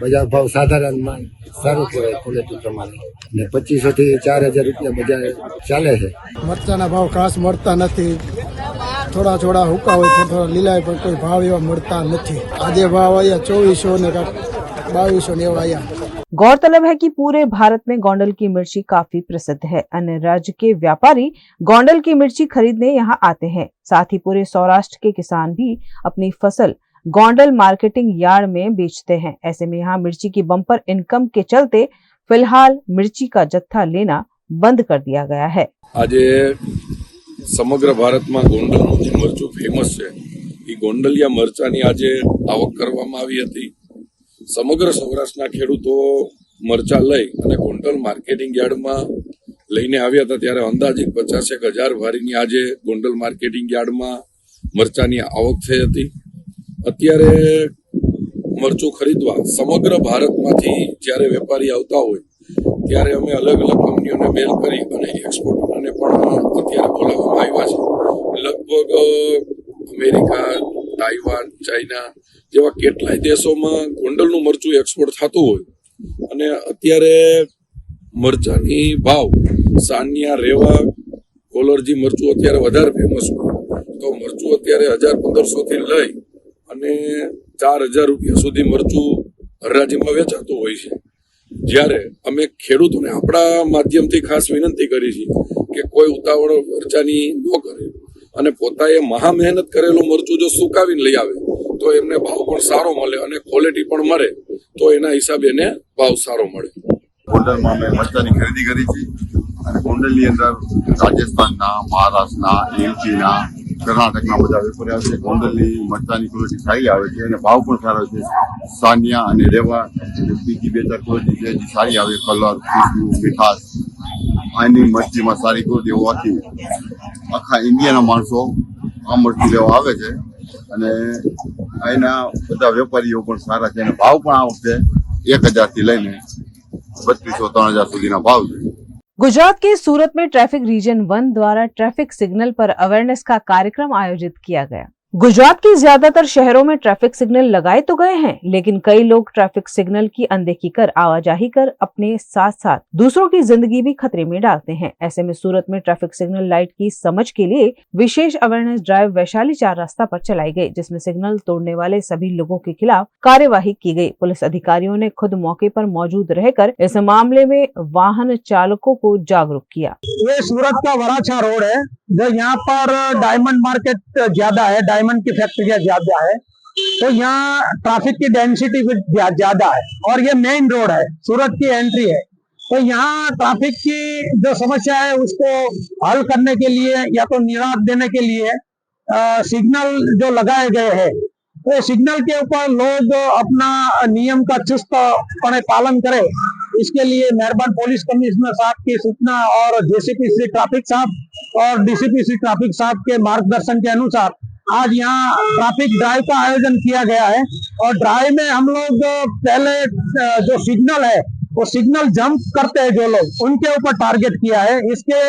બજાર ભાવ સાધારણમાં સારું કહેવાય ક્વોલિટી પ્રમાણે, ને 2500 થી 4000 રૂપિયા બજાર ચાલે છે। મરચાના ભાવ ખાસ મળતા નથી, થોડા થોડા હુકા હોય, થોડા લીલા હોય, પણ કોઈ ભાવ એવા મળતા નથી। આજે ભાવ આયા 2400 ને 2200 ને એવા આયા। गौरतलब है कि पूरे भारत में गोंडल की मिर्ची काफी प्रसिद्ध है। अन्य राज्य के व्यापारी गोंडल की मिर्ची खरीदने यहाँ आते हैं। साथ ही पूरे सौराष्ट्र के किसान भी अपनी फसल गोंडल मार्केटिंग यार्ड में बेचते हैं। ऐसे में यहाँ मिर्ची की बम्पर इनकम के चलते फिलहाल मिर्ची का जत्था लेना बंद कर दिया गया है। आज समग्र भारत में गोंडल जे मरचू फेमस है, गोंडलिया मरचानी आज आवक करवामां आवी हती। समग्र सौराष्ट्रना खेडूतो मरचा लई अने गोंडल मार्केटिंग यार्ड में लईने आव्या हता, त्यारे अंदाजे 50,000 भारीनी आजे गोंडल मार्केटिंग यार्ड में मरचानी आवक थई हती। अत्यारे मरचू खरीदवा समग्र भारतमांथी ज्यारे वेपारी आवता होय त्यारे अमे अलग अलग कंपनीओने मेल करी अने एक्सपोर्टरने पण अत्यारे बोलाववामां आव्या छे। लगभग अमेरिका, ताइवान, चाइना जेवा केटलाय देशों में गोंडलनुं मरचुं एक्सपोर्ट थतुं होय अने अत्यारे मरचानी भाव सानिया, रेवा, कोलरजी मरचुं अत्यारे वधारे फेमस होय, तो मरचुं अत्यारे 1500 थी लई अने 4000 रुपया सुधी मरचुं हराजीमां वेचातुं होय छे। ज्यारे अमे खेडूतोने आपणा माध्यमथी खास विनंती करी छे के कोई उतावळ मरचानी न करे અને પોતાએ મહા મહેનત કરેલું મરચું જો સુકાવીને લઈ આવે તો એમને ભાવ પણ સારો મળે અને ક્વોલિટી પણ મળે, તો એના હિસાબે એને ભાવ સારો મળે। ગોંડલમાં અમે મરચાની ખરીદી કરી છે અને ગોંડલની અંદર રાજસ્થાનના, મહારાષ્ટ્રના, યુપીના, કર્ણાટકના બધા વેપારી આવે છે। ગોંડલની મરચાની ક્વોલિટી સારી આવે છે અને ભાવ પણ સારો છે। સાનિયા અને રેવા બીજી 2-4 ક્વોલિટી છે જે સારી આવે, કલર, ખુશ્બુ, મીઠાશ આની મરચીમાં સારી ક્વોલિટી હોવાથી આખા ઇન્ડિયાના માણસો આ મરચી લેવા આવે છે અને અહીંના બધા વેપારીઓ પણ સારા છે અને ભાવ પણ આ વખતે 1000 થી લઈને 3200-3000 સુધીના ભાવ છે। गुजरात के सूरत में ट्रैफिक रीजन 1 द्वारा ट्रैफिक सिग्नल पर अवेयरनेस का कार्यक्रम आयोजित किया गया। गुजरात के ज्यादातर शहरों में ट्रैफिक सिग्नल लगाए तो गए हैं, लेकिन कई लोग ट्रैफिक सिग्नल की अनदेखी कर आवाजाही कर अपने साथ साथ दूसरों की जिंदगी भी खतरे में डालते हैं। ऐसे में सूरत में ट्रैफिक सिग्नल लाइट की समझ के लिए विशेष अवेयरनेस ड्राइव वैशाली 4 रास्ता पर चलाई गई, जिसमें सिग्नल तोड़ने वाले सभी लोगों के खिलाफ कार्यवाही की गई। पुलिस अधिकारियों ने खुद मौके पर मौजूद रहकर इस मामले में वाहन चालकों को जागरूक किया। ये सूरत का वराछा रोड है, जो यहाँ पर डायमंड मार्केट ज्यादा है, डायमंड की फैक्ट्रियां ज्यादा है, तो यहाँ ट्रैफिक की डेंसिटी भी ज्यादा है और ये मेन रोड है, सूरत की एंट्री है। तो यहाँ ट्रैफिक की जो समस्या है उसको हल करने के लिए या तो निराश देने के लिए सिग्नल जो लगाए गए हैं, तो सिग्नल के ऊपर लोग अपना नियम का चुस्तपणे पालन करें, इसके लिए मेहरबान पुलिस कमिश्नर साहब की सूचना और जेसीपी श्री ट्रैफिक साहब और डीसीपी श्री ट्रैफिक साहब के मार्गदर्शन के अनुसार आज यहाँ ट्रैफिक ड्राइव का आयोजन किया गया है। और ड्राइव में हम लोग पहले जो सिग्नल है वो सिग्नल जंप करते हैं जो लोग, उनके ऊपर टारगेट किया है। इसके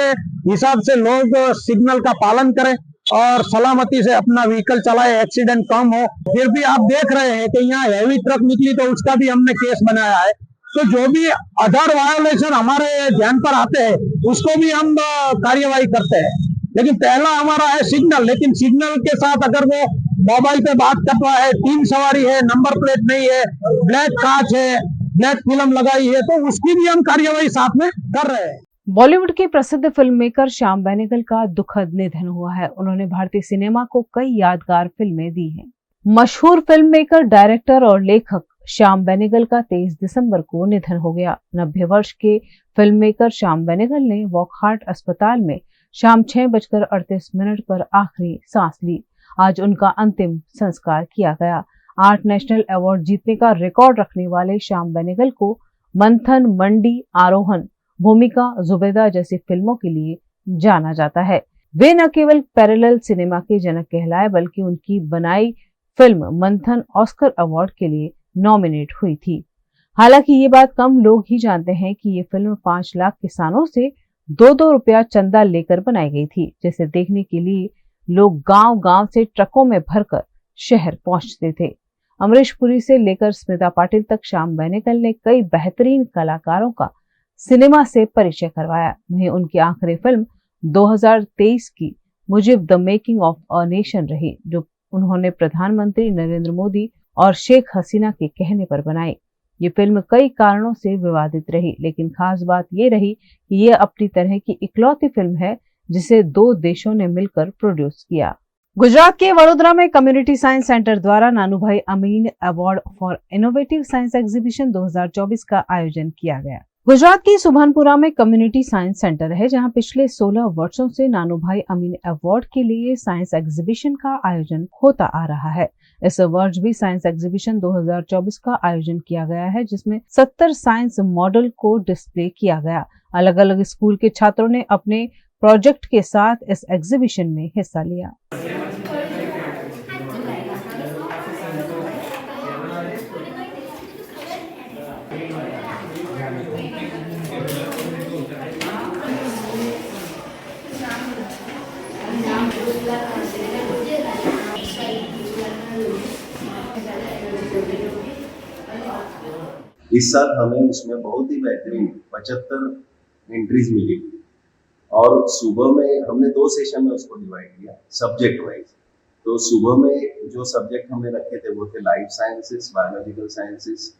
हिसाब से लोग सिग्नल का पालन करें और सलामती से अपना व्हीकल चलाए, एक्सीडेंट कम हो। फिर भी आप देख रहे हैं कि यहाँ हैवी ट्रक निकली तो उसका भी हमने केस बनाया है। तो जो भी अदर वायोलेशन हमारे ध्यान पर आते हैं उसको भी हम कार्यवाही करते हैं। लेकिन पहला हमारा है सिग्नल, लेकिन सिग्नल के साथ अगर वो मोबाइल पे बात कर रहा है, 3 सवारी है, नंबर प्लेट नहीं है, ब्लैक कांच है, ब्लैक फिल्म लगाई है, तो उसकी भी हम कार्यवाही साथ में कर रहे हैं। बॉलीवुड के प्रसिद्ध फिल्म मेकर श्याम बेनेगल का दुखद निधन हुआ है। उन्होंने भारतीय सिनेमा को कई यादगार फिल्में दी हैं। मशहूर फिल्म मेकर, डायरेक्टर और लेखक श्याम बेनेगल का 23 दिसंबर को निधन हो गया। 90 वर्ष के फिल्म मेकर श्याम बेनेगल ने वॉकहार्ट अस्पताल में शाम 6:38 पर आखिरी सांस ली। आज उनका अंतिम संस्कार किया गया। 8 नेशनल अवार्ड जीतने का रिकॉर्ड रखने वाले श्याम बेनेगल को मंथन, मंडी, आरोहण, भूमिका, जुबेदा जैसी फिल्मों के लिए जाना जाता है। वे न केवल पैरेलल सिनेमा के जनक कहलाए, बल्कि उनकी बनाई फिल्म मंथन ऑस्कर अवार्ड के लिए नॉमिनेट हुई थी। हालांकि ये बात कम लोग ही जानते हैं कि ये फिल्म 5 लाख किसानों से 2-2 रुपया चंदा लेकर बनाई गई थी, जिसे देखने के लिए लोग गांव-गांव से ट्रकों में भरकर शहर पहुंचते थे। अमरीश पुरी से लेकर स्मिता पाटिल तक श्याम बेनेगल ने कई बेहतरीन कलाकारों का सिनेमा से परिचय करवाया। वहीं उनकी आखिरी फिल्म 2023 की Mujib the making of a nation रही, जो उन्होंने प्रधानमंत्री नरेंद्र मोदी और शेख हसीना के कहने पर बनाई। ये फिल्म कई कारणों से विवादित रही, लेकिन खास बात ये रही कि ये अपनी तरह की इकलौती फिल्म है जिसे 2 देशों ने मिलकर प्रोड्यूस किया। गुजरात के वडोदरा में कम्युनिटी साइंस सेंटर द्वारा Nanubhai Amin award for innovative science exhibition 2024 का आयोजन किया गया। गुजरात की सुभानपुरा में कम्युनिटी साइंस सेंटर है, जहां पिछले 16 वर्षों से नानूभाई अमीन अवार्ड के लिए साइंस एग्जीबिशन का आयोजन होता आ रहा है। इस वर्ष भी साइंस एग्जीबिशन 2024 का आयोजन किया गया है, जिसमें 70 साइंस मॉडल को डिस्प्ले किया गया। अलग अलग स्कूल के छात्रों ने अपने प्रोजेक्ट के साथ इस एग्जीबिशन में हिस्सा लिया। इस साल हमें उसमें बहुत ही बेहतरीन 75 एंट्रीज मिली और सुबह में हमने 2 सेशन में उसको डिवाइड किया सब्जेक्ट वाइज। तो सुबह में जो सब्जेक्ट हमने रखे थे वो थे life sciences, biological sciences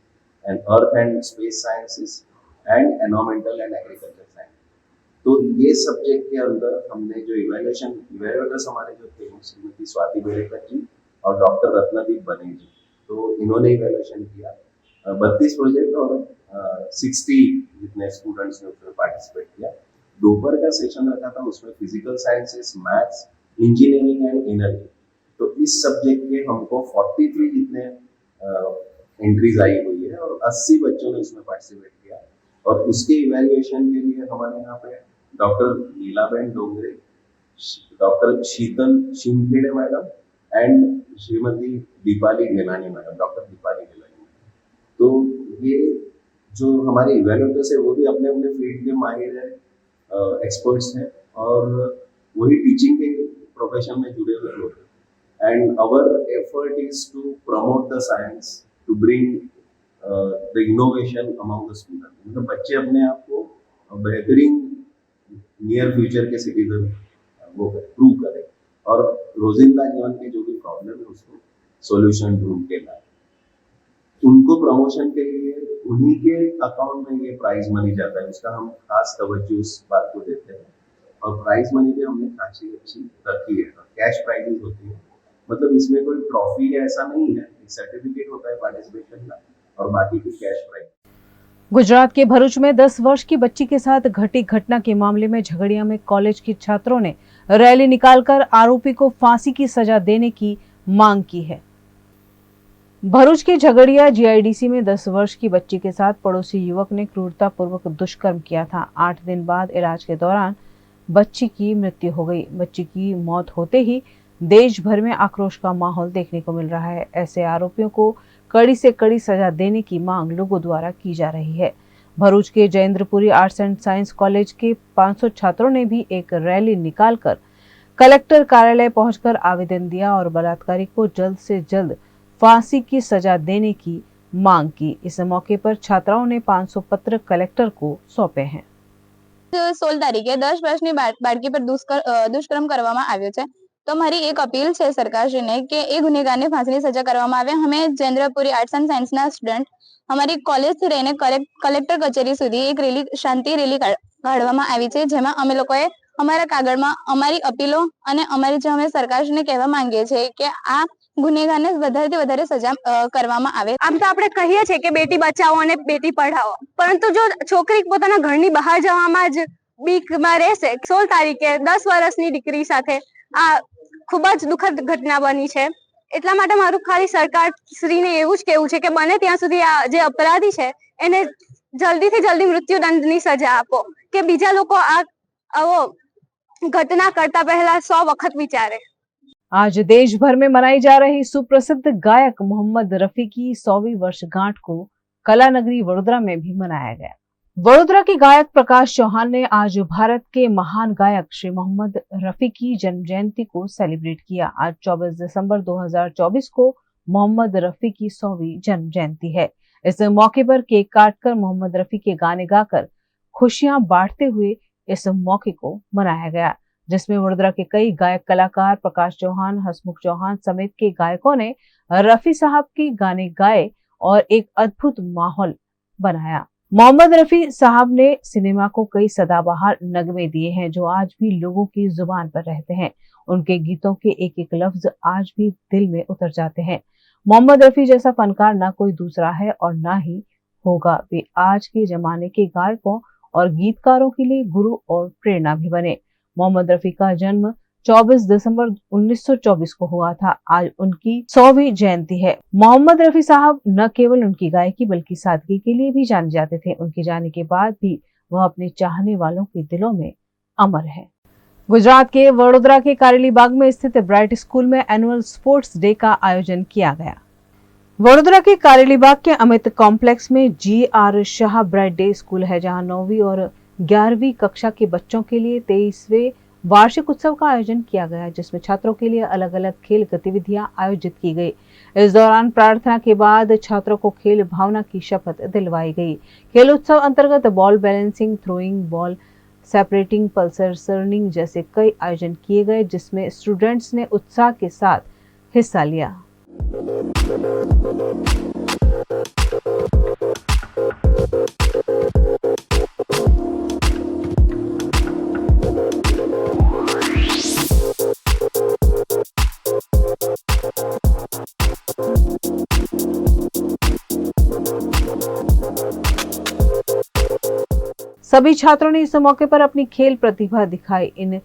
and earth and space sciences and environmental and agriculture science. तो ये सब्जेक्ट के अंदर हमने जो इवेल्युएटर्स हमारे जो थे श्रीमती स्वाति बेड़ेकर जी और डॉक्टर रत्नदीप बने जी, तो इन्होंने इवेल्युएशन किया। 32 प्रोजेक्ट और 60 जितने स्टूडेंट्स ने उसमें पार्टिसिपेट किया। दोपहर का सेशन रखा था, उसमें physical sciences, maths, engineering and energy. तो इस सब्जेक्ट के हमको 43 जितने एंट्रीज आई हुई है और 80 बच्चों ने उसमें पार्टिसिपेट किया। और उसके इवेल्युएशन के लिए हमारे यहाँ पे doctor Leelaben Dongre, doctor Sheetal Shimkhede madam and Shrimati Deepali Dhelani madam, doctor Deepali Dhelani. तो ये जो हमारे इवेल्युएटर्स है वो भी अपने अपने फील्ड के माहिर है, एक्सपर्ट्स हैं और वही टीचिंग के प्रोफेशन में जुड़े हुए लोग हैं। and our effort is to promote the science, to bring the innovation among the students. मतलब बच्चे अपने आप को बेहतरीन नियर फ्यूचर के सिटीजन वो प्रूव करें और रोजिंदा जीवन के जो भी प्रॉब्लम है उसको सॉल्यूशन ढूंढ के लाए। उनको प्रमोशन के लिए उन्हीं के अकाउंट में ये प्राइज मनी जाता है, उसका हम खास तवज्जो उस बात को देते हैं और प्राइज मनी भी हमने खासी अच्छी रखी है। कैश प्राइजेस होती है, मतलब इसमें कोई ट्रॉफी है ऐसा नहीं है, एक सर्टिफिकेट होता है पार्टिसिपेशन का और बाकी की कैश प्राइज। गुजरात के भरूच में 10 वर्ष की बच्ची के साथ घटी घटना के मामले में झगड़िया में कॉलेज के छात्रों ने रैली निकालकर आरोपी को फांसी की सजा देने की मांग की है। भरूच के झगड़िया जीआईडीसी में 10 वर्ष की बच्ची के साथ पड़ोसी युवक ने क्रूरतापूर्वक दुष्कर्म किया था। 8 दिन बाद इलाज के दौरान बच्ची की मृत्यु हो गई। बच्ची की मौत होते ही देश भर में आक्रोश का माहौल देखने को मिल रहा है। ऐसे आरोपियों को कड़ी से कड़ी सजा देने की मांग लोगों द्वारा की जा रही है। भरूच के जयेंद्रपुरी आर्ट्स एंड साइंस कॉलेज के 500 छात्रों ने भी एक रैली निकालकर कलेक्टर कार्यालय पहुंचकर आवेदन दिया और बलात्कारी को जल्द से जल्द फांसी की सजा देने की मांग की। इस मौके पर छात्राओं ने 500 पत्र कलेक्टर को सौंपे हैं। 16 તારીખે 10 વર્ષની બાળકી પર દુષ્કર્મ કરવામાં આવ્યો છે, તો મારી એક અપીલ છે સરકારશ્રીને કે એ ગુનેગારને फांसीની સજા કરવામાં આવે। અમે જયેન્દ્રપુરી આર્ટ્સ એન્ડ સાયન્સના સ્ટુડન્ટ અમારી કોલેજથી રહીને કલેક્ટર કચેરી સુધી એક રેલી શાંતિ રેલી કાઢવામાં આવી છે, જેમાં અમે લોકોએ અમારા કાગળમાં અમારી અપીલો અને અમારી જે અમે સરકારશ્રીને કહેવા માંગીએ છીએ કે આ ગુનેગારને વધારેથી વધારે સજા કરવામાં આવે। આમ તો આપણે કહીએ છીએ કે બેટી બચાવો અને બેટી પઢાઓ, પરંતુ જો છોકરી પોતાના ઘરની બહાર જવામાં જ બીકમાં રહેશે। 16 તારીખે 10 વર્ષની દીકરી સાથે આ ખૂબ જ દુઃખદ ઘટના બની છે। એટલા માટે મારું ખાલી સરકારશ્રીને એવું જ કહેવું છે કે બને ત્યાં સુધી આ જે અપરાધી છે એને જલ્દીથી જલ્દી મૃત્યુદંડની સજા આપો કે બીજા લોકો આવો ઘટના કરતા પહેલા 100 વખત વિચારે। आज देश भर में मनाई जा रही सुप्रसिद्ध गायक मोहम्मद रफी की 100वीं वर्षगांठ को कला नगरी वडोदरा में भी मनाया गया। वडोदरा के गायक प्रकाश चौहान ने आज भारत के महान गायक श्री मोहम्मद रफी की जन्म जयंती को सेलिब्रेट किया। आज 24 दिसंबर 2024 को मोहम्मद रफी की 100वीं जन्म जयंती है। इस मौके पर केक काटकर मोहम्मद रफी के गाने गाकर खुशियां बांटते हुए इस मौके को मनाया गया, जिसमें वडोदरा के कई गायक कलाकार प्रकाश चौहान, हसमुख चौहान समेत के गायकों ने रफी साहब के गाने गाए और एक अद्भुत माहौल बनाया। मोहम्मद रफी साहब ने सिनेमा को कई सदाबहार नगमे दिए हैं जो आज भी लोगों की जुबान पर रहते हैं। उनके गीतों के एक एक लफ्ज आज भी दिल में उतर जाते हैं। मोहम्मद रफी जैसा फनकार ना कोई दूसरा है और ना ही होगा। वे आज के जमाने के गायकों और गीतकारों के लिए गुरु और प्रेरणा भी बने। मोहम्मद रफी का जन्म 24 दिसंबर 1924 को हुआ था। आज उनकी 100वीं जयंती है। मोहम्मद रफी साहब न केवल उनकी गायकी बल्कि सादगी के लिए भी जाने जाते थे। उनके जाने के बाद भी वह अपने चाहने वालों के दिलों में अमर है। गुजरात के वडोदरा के कारेली बाग में स्थित ब्राइट स्कूल में एनुअल स्पोर्ट्स डे का आयोजन किया गया। वडोदरा के कारेली बाग के अमित कॉम्प्लेक्स में GR Shah bright day school है, जहां 9वीं और 11वीं कक्षा के बच्चों के लिए 23वें वार्षिक उत्सव का आयोजन किया गया, जिसमें छात्रों के लिए अलग अलग खेल गतिविधियां आयोजित की गई। इस दौरान प्रार्थना के बाद छात्रों को खेल भावना की शपथ दिलवाई गई। खेल उत्सव अंतर्गत ball balancing, throwing, ball separating, पल्सर सरनिंग जैसे कई आयोजन किए गए, जिसमें स्टूडेंट्स ने उत्साह के साथ हिस्सा लिया। सभी छात्रों ने इस मौके पर अपनी खेल प्रतिभा दिखाई। इन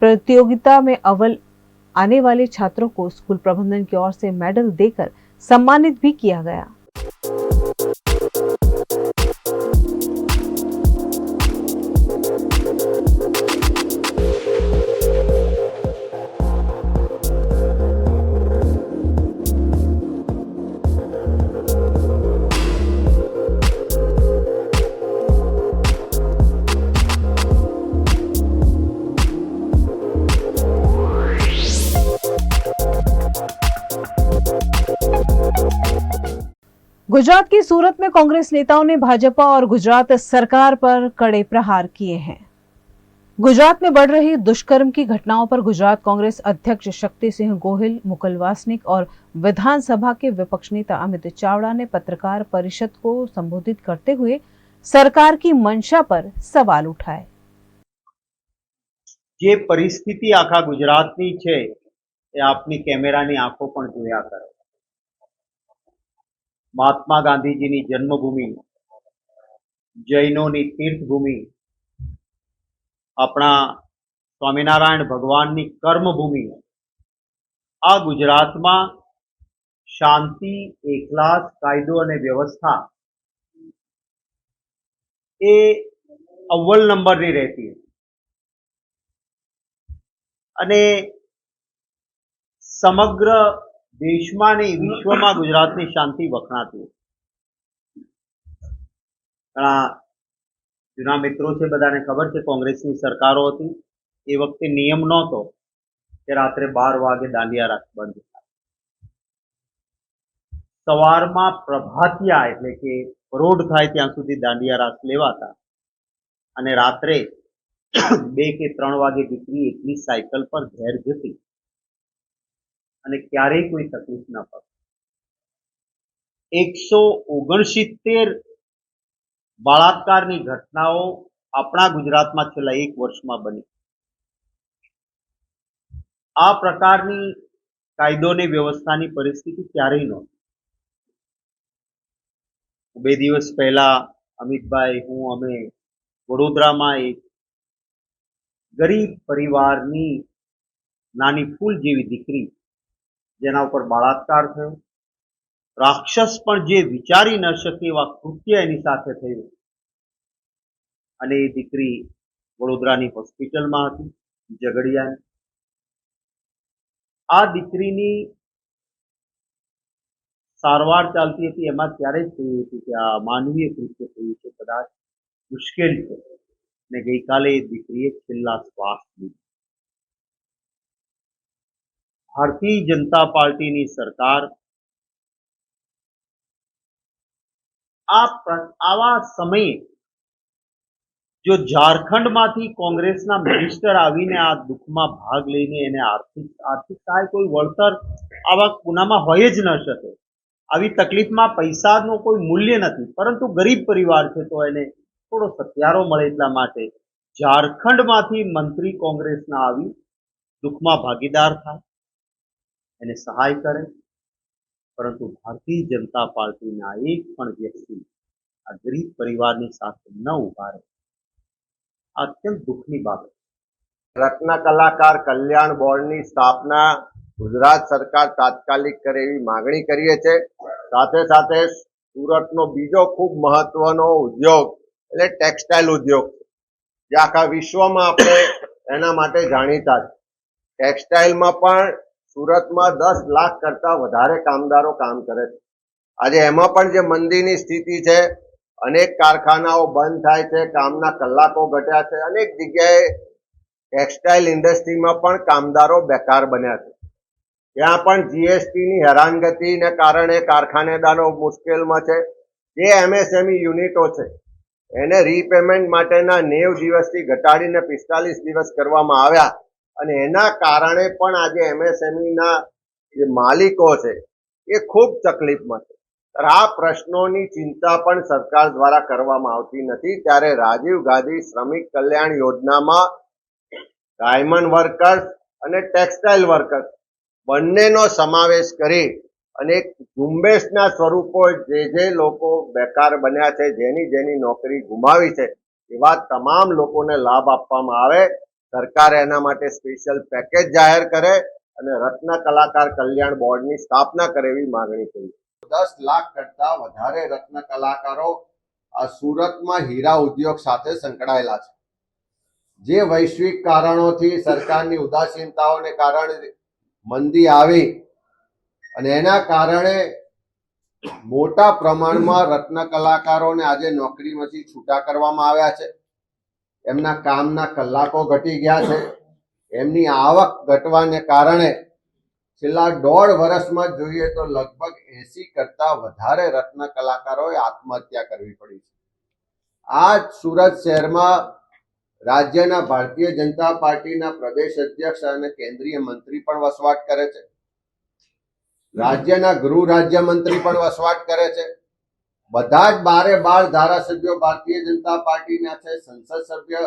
प्रतियोगिता में अव्वल आने वाले छात्रों को स्कूल प्रबंधन की ओर से मेडल देकर सम्मानित भी किया गया। गुजरात की सूरत में कांग्रेस नेताओं ने भाजपा और गुजरात सरकार पर कड़े प्रहार किए हैं। गुजरात में बढ़ रही दुष्कर्म की घटनाओं पर गुजरात कांग्रेस अध्यक्ष शक्ति सिंह गोहिल, मुकुल वासनिक और विधानसभा के विपक्ष नेता अमित चावड़ा ने पत्रकार परिषद को संबोधित करते हुए सरकार की मंशा पर सवाल उठाए। જે પરિસ્થિતિ આખા ગુજરાતની છે એ આપની કેમેરાની આંખો પણ જોયા કરે। મહાત્મા ગાંધીજીની જન્મભૂમિ, જૈનોની તીર્થભૂમિ, આપણા સ્વામિનારાયણ ભગવાનની કર્મભૂમિ, આ ગુજરાતમાં શાંતિ, એકલાસ, કાયદો અને વ્યવસ્થા એ અવ્વલ નંબરની રહેતી હતી અને સમગ્ર દેશમાં નહીં વિશ્વમાં ગુજરાતની શાંતિ વખણાતી હતી। ઘણા જૂના મિત્રો છે, બધાને ખબર છે કોંગ્રેસની સરકારો હતી એ વખતે નિયમ નહોતો કે રાત્રે 12 વાગે દાંડિયા રાસ બંધ થાય। સવારમાં પ્રભાતિયા એટલે કે પરોઢ થાય ત્યાં સુધી દાંડિયા રાસ લેવાતા અને રાત્રે 2 કે 3 વાગે દીકરી એકલી સાયકલ પર ઘેર જતી અને ક્યારેય કોઈ તકલીફ ન પડતી। 169 બળાત્કારની ઘટનાઓ આપણા ગુજરાતમાં છેલ્લા 1 વર્ષમાં બની। આ પ્રકારની કાયદો અને વ્યવસ્થાની પરિસ્થિતિ ક્યારેય નહોતી। 2 દિવસ પહેલા અમિતભાઈ, હું, અમે વડોદરામાં એક ગરીબ પરિવારની નાની ફૂલ જેવી દીકરી જેના ઉપર બળાત્કાર થયો, રાક્ષસ પણ જે વિચારી ન શકે એવા કૃત્ય એની સાથે થયું અને એ દીકરી વડોદરાની હોસ્પિટલમાં હતી, ઝઘડિયાની। આ દીકરીની સારવાર ચાલતી હતી એમાં ત્યારે જ થયું હતું કે આ માનવીય કૃત્ય થયું છે, કદાચ મુશ્કેલ છે ને ગઈકાલે એ દીકરીએ છેલ્લા શ્વાસ લીધો। ભારતીય જનતા પાર્ટીની સરકાર આવા સમયે જો ઝારખંડમાંથી કોંગ્રેસના મિનિસ્ટર આવીને આ દુઃખમાં ભાગ લઈને એને આર્થિક સહાય કોઈ વળતર આવા ગુનામાં હોય જ ન શકે। આવી તકલીફમાં પૈસાનો કોઈ મૂલ્ય નથી, પરંતુ ગરીબ પરિવાર છે તો એને થોડો સત્યારો મળે એટલા માટે ઝારખંડમાંથી મંત્રી કોંગ્રેસના આવી દુઃખમાં ભાગીદાર થાય, એને સહાય કરે, પરંતુ ભારતીય જનતા પાર્ટીના એક પણ વ્યક્તિ આ ગરીબ પરિવારની સાથે ન ઉભા રહે, આ અત્યંત દુઃખની બાબત। રત્ન કલાકાર કલ્યાણ બોર્ડની સ્થાપના ગુજરાત સરકાર તાત્કાલિક કરે એવી માગણી કરીએ છીએ। સાથે સાથે સુરતનો બીજો ખૂબ મહત્વનો ઉદ્યોગ એટલે ટેક્સટાઇલ ઉદ્યોગ જે આખા વિશ્વમાં આપણે એના માટે જાણીતા છે। ટેક્સટાઇલમાં પણ સુરતમાં 10 લાખ કરતા વધારે કામદારો કામ કરે છે। આજે એમાં પણ જે મંદીની સ્થિતિ છે, અનેક કારખાનાઓ બંધ થાય છે, કામના કલાકો ઘટ્યા છે, અનેક જગ્યાએ ટેક્સટાઇલ ઇન્ડસ્ટ્રીમાં પણ કામદારો બેકાર બન્યા છે। ત્યાં પણ જીએસટીની હેરાનગતિને કારણે કારખાનેદારો મુશ્કેલમાં છે। જે એમએસએમઈ યુનિટો છે એને રીપેમેન્ટ માટેના 90 દિવસથી ઘટાડીને 45 દિવસ કરવામાં આવ્યા અને એના કારણે પણ આજે એમએસએમઈના જે માલિકો છે એ ખૂબ તકલીફમાં છે। આ પ્રશ્નોની ચિંતા પણ સરકાર દ્વારા કરવામાં આવતી નથી। ત્યારે રાજીવ ગાંધી શ્રમિક કલ્યાણ યોજનામાં ડાયમંડ વર્કર્સ અને ટેક્સટાઇલ વર્કર્સ બંનેનો સમાવેશ કરી અને એક ઝુંબેશના સ્વરૂપો જે લોકો બેકાર બન્યા છે, જેની નોકરી ગુમાવી છે, એવા તમામ લોકોને લાભ આપવામાં આવે। સરકાર એના માટે સ્પેશિયલ પેકેજ જાહેર કરે અને રત્ન કલાકાર કલ્યાણ બોર્ડની સ્થાપના કરે એવી માંગણી કરી। 10 લાખ કરતા વધારે રત્ન કલાકારો આ સુરતમાં હીરા ઉદ્યોગ સાથે સંકળાયેલા છે। જે વૈશ્વિક કારણોથી સરકારની ઉદાસીનતાઓને કારણે મંદી આવી અને એના કારણે મોટા પ્રમાણમાં રત્ન કલાકારોને આજે નોકરીમાંથી છૂટા કરવામાં આવ્યા છે। એમના કામના કલાકો ઘટી ગયા છે, એમની આવક ઘટવાને કારણે છેલ્લા 1.5 વર્ષમાં જોઈએ તો લગભગ 80 કરતા વધારે રત્ન કલાકારોએ આત્મહત્યા કરવી પડી છે. આ સુરત શહેરમાં રાજ્યના ભારતીય જનતા પાર્ટીના પ્રદેશ અધ્યક્ષ અને કેન્દ્રીય મંત્રી પણ વસવાટ કરે છે. રાજ્યના ગૃહ રાજ્યમંત્રી પણ વસવાટ કરે છે. બધા જ 12 ધારાસભ્યો ભારતીય જનતા પાર્ટીના છે, સંસદ સભ્ય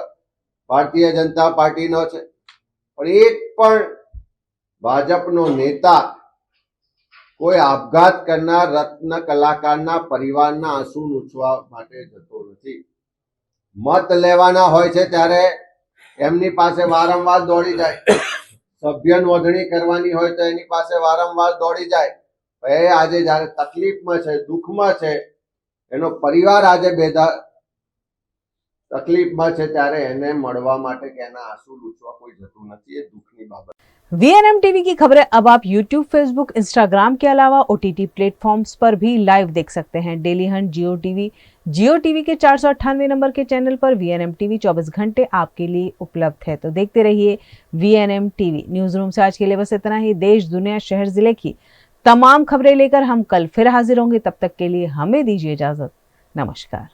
ભારતીય જનતા પાર્ટીનો છે, પણ એક પણ ભાજપનો નેતા કોઈ આપઘાત કરનાર રત્ન કલાકારના પરિવારના આંસુ લૂછવા માટે જતો નથી. મત લેવાના હોય છે ત્યારે એમની પાસે વારંવાર દોડી જાય, સભ્ય નોંધણી કરવાની હોય તો એની પાસે વારંવાર દોડી જાય. એ આજે જયારે તકલીફમાં છે, દુઃખમાં છે, એનો પરિવાર આજે તકલીફમાં છે, ત્યારે એને મળવા માટે કે એના આંસુ લૂછવા કોઈ जतू नहीं है, दुख की बात। VNM टीवी की खबरें अब आप YouTube, Facebook, Instagram के अलावा OTT प्लेटफॉर्म्स पर भी लाइव देख सकते हैं। डेली हंट जियो टीवी के 498 नंबर के चैनल पर VNM टीवी 24 घंटे आपके लिए उपलब्ध है। तो देखते रहिए VNM टीवी। न्यूज रूम से आज के लिए बस इतना ही। देश, दुनिया, शहर, जिले की तमाम खबरें लेकर हम कल फिर हाजिर होंगे। तब तक के लिए हमें दीजिए इजाजत। नमस्कार।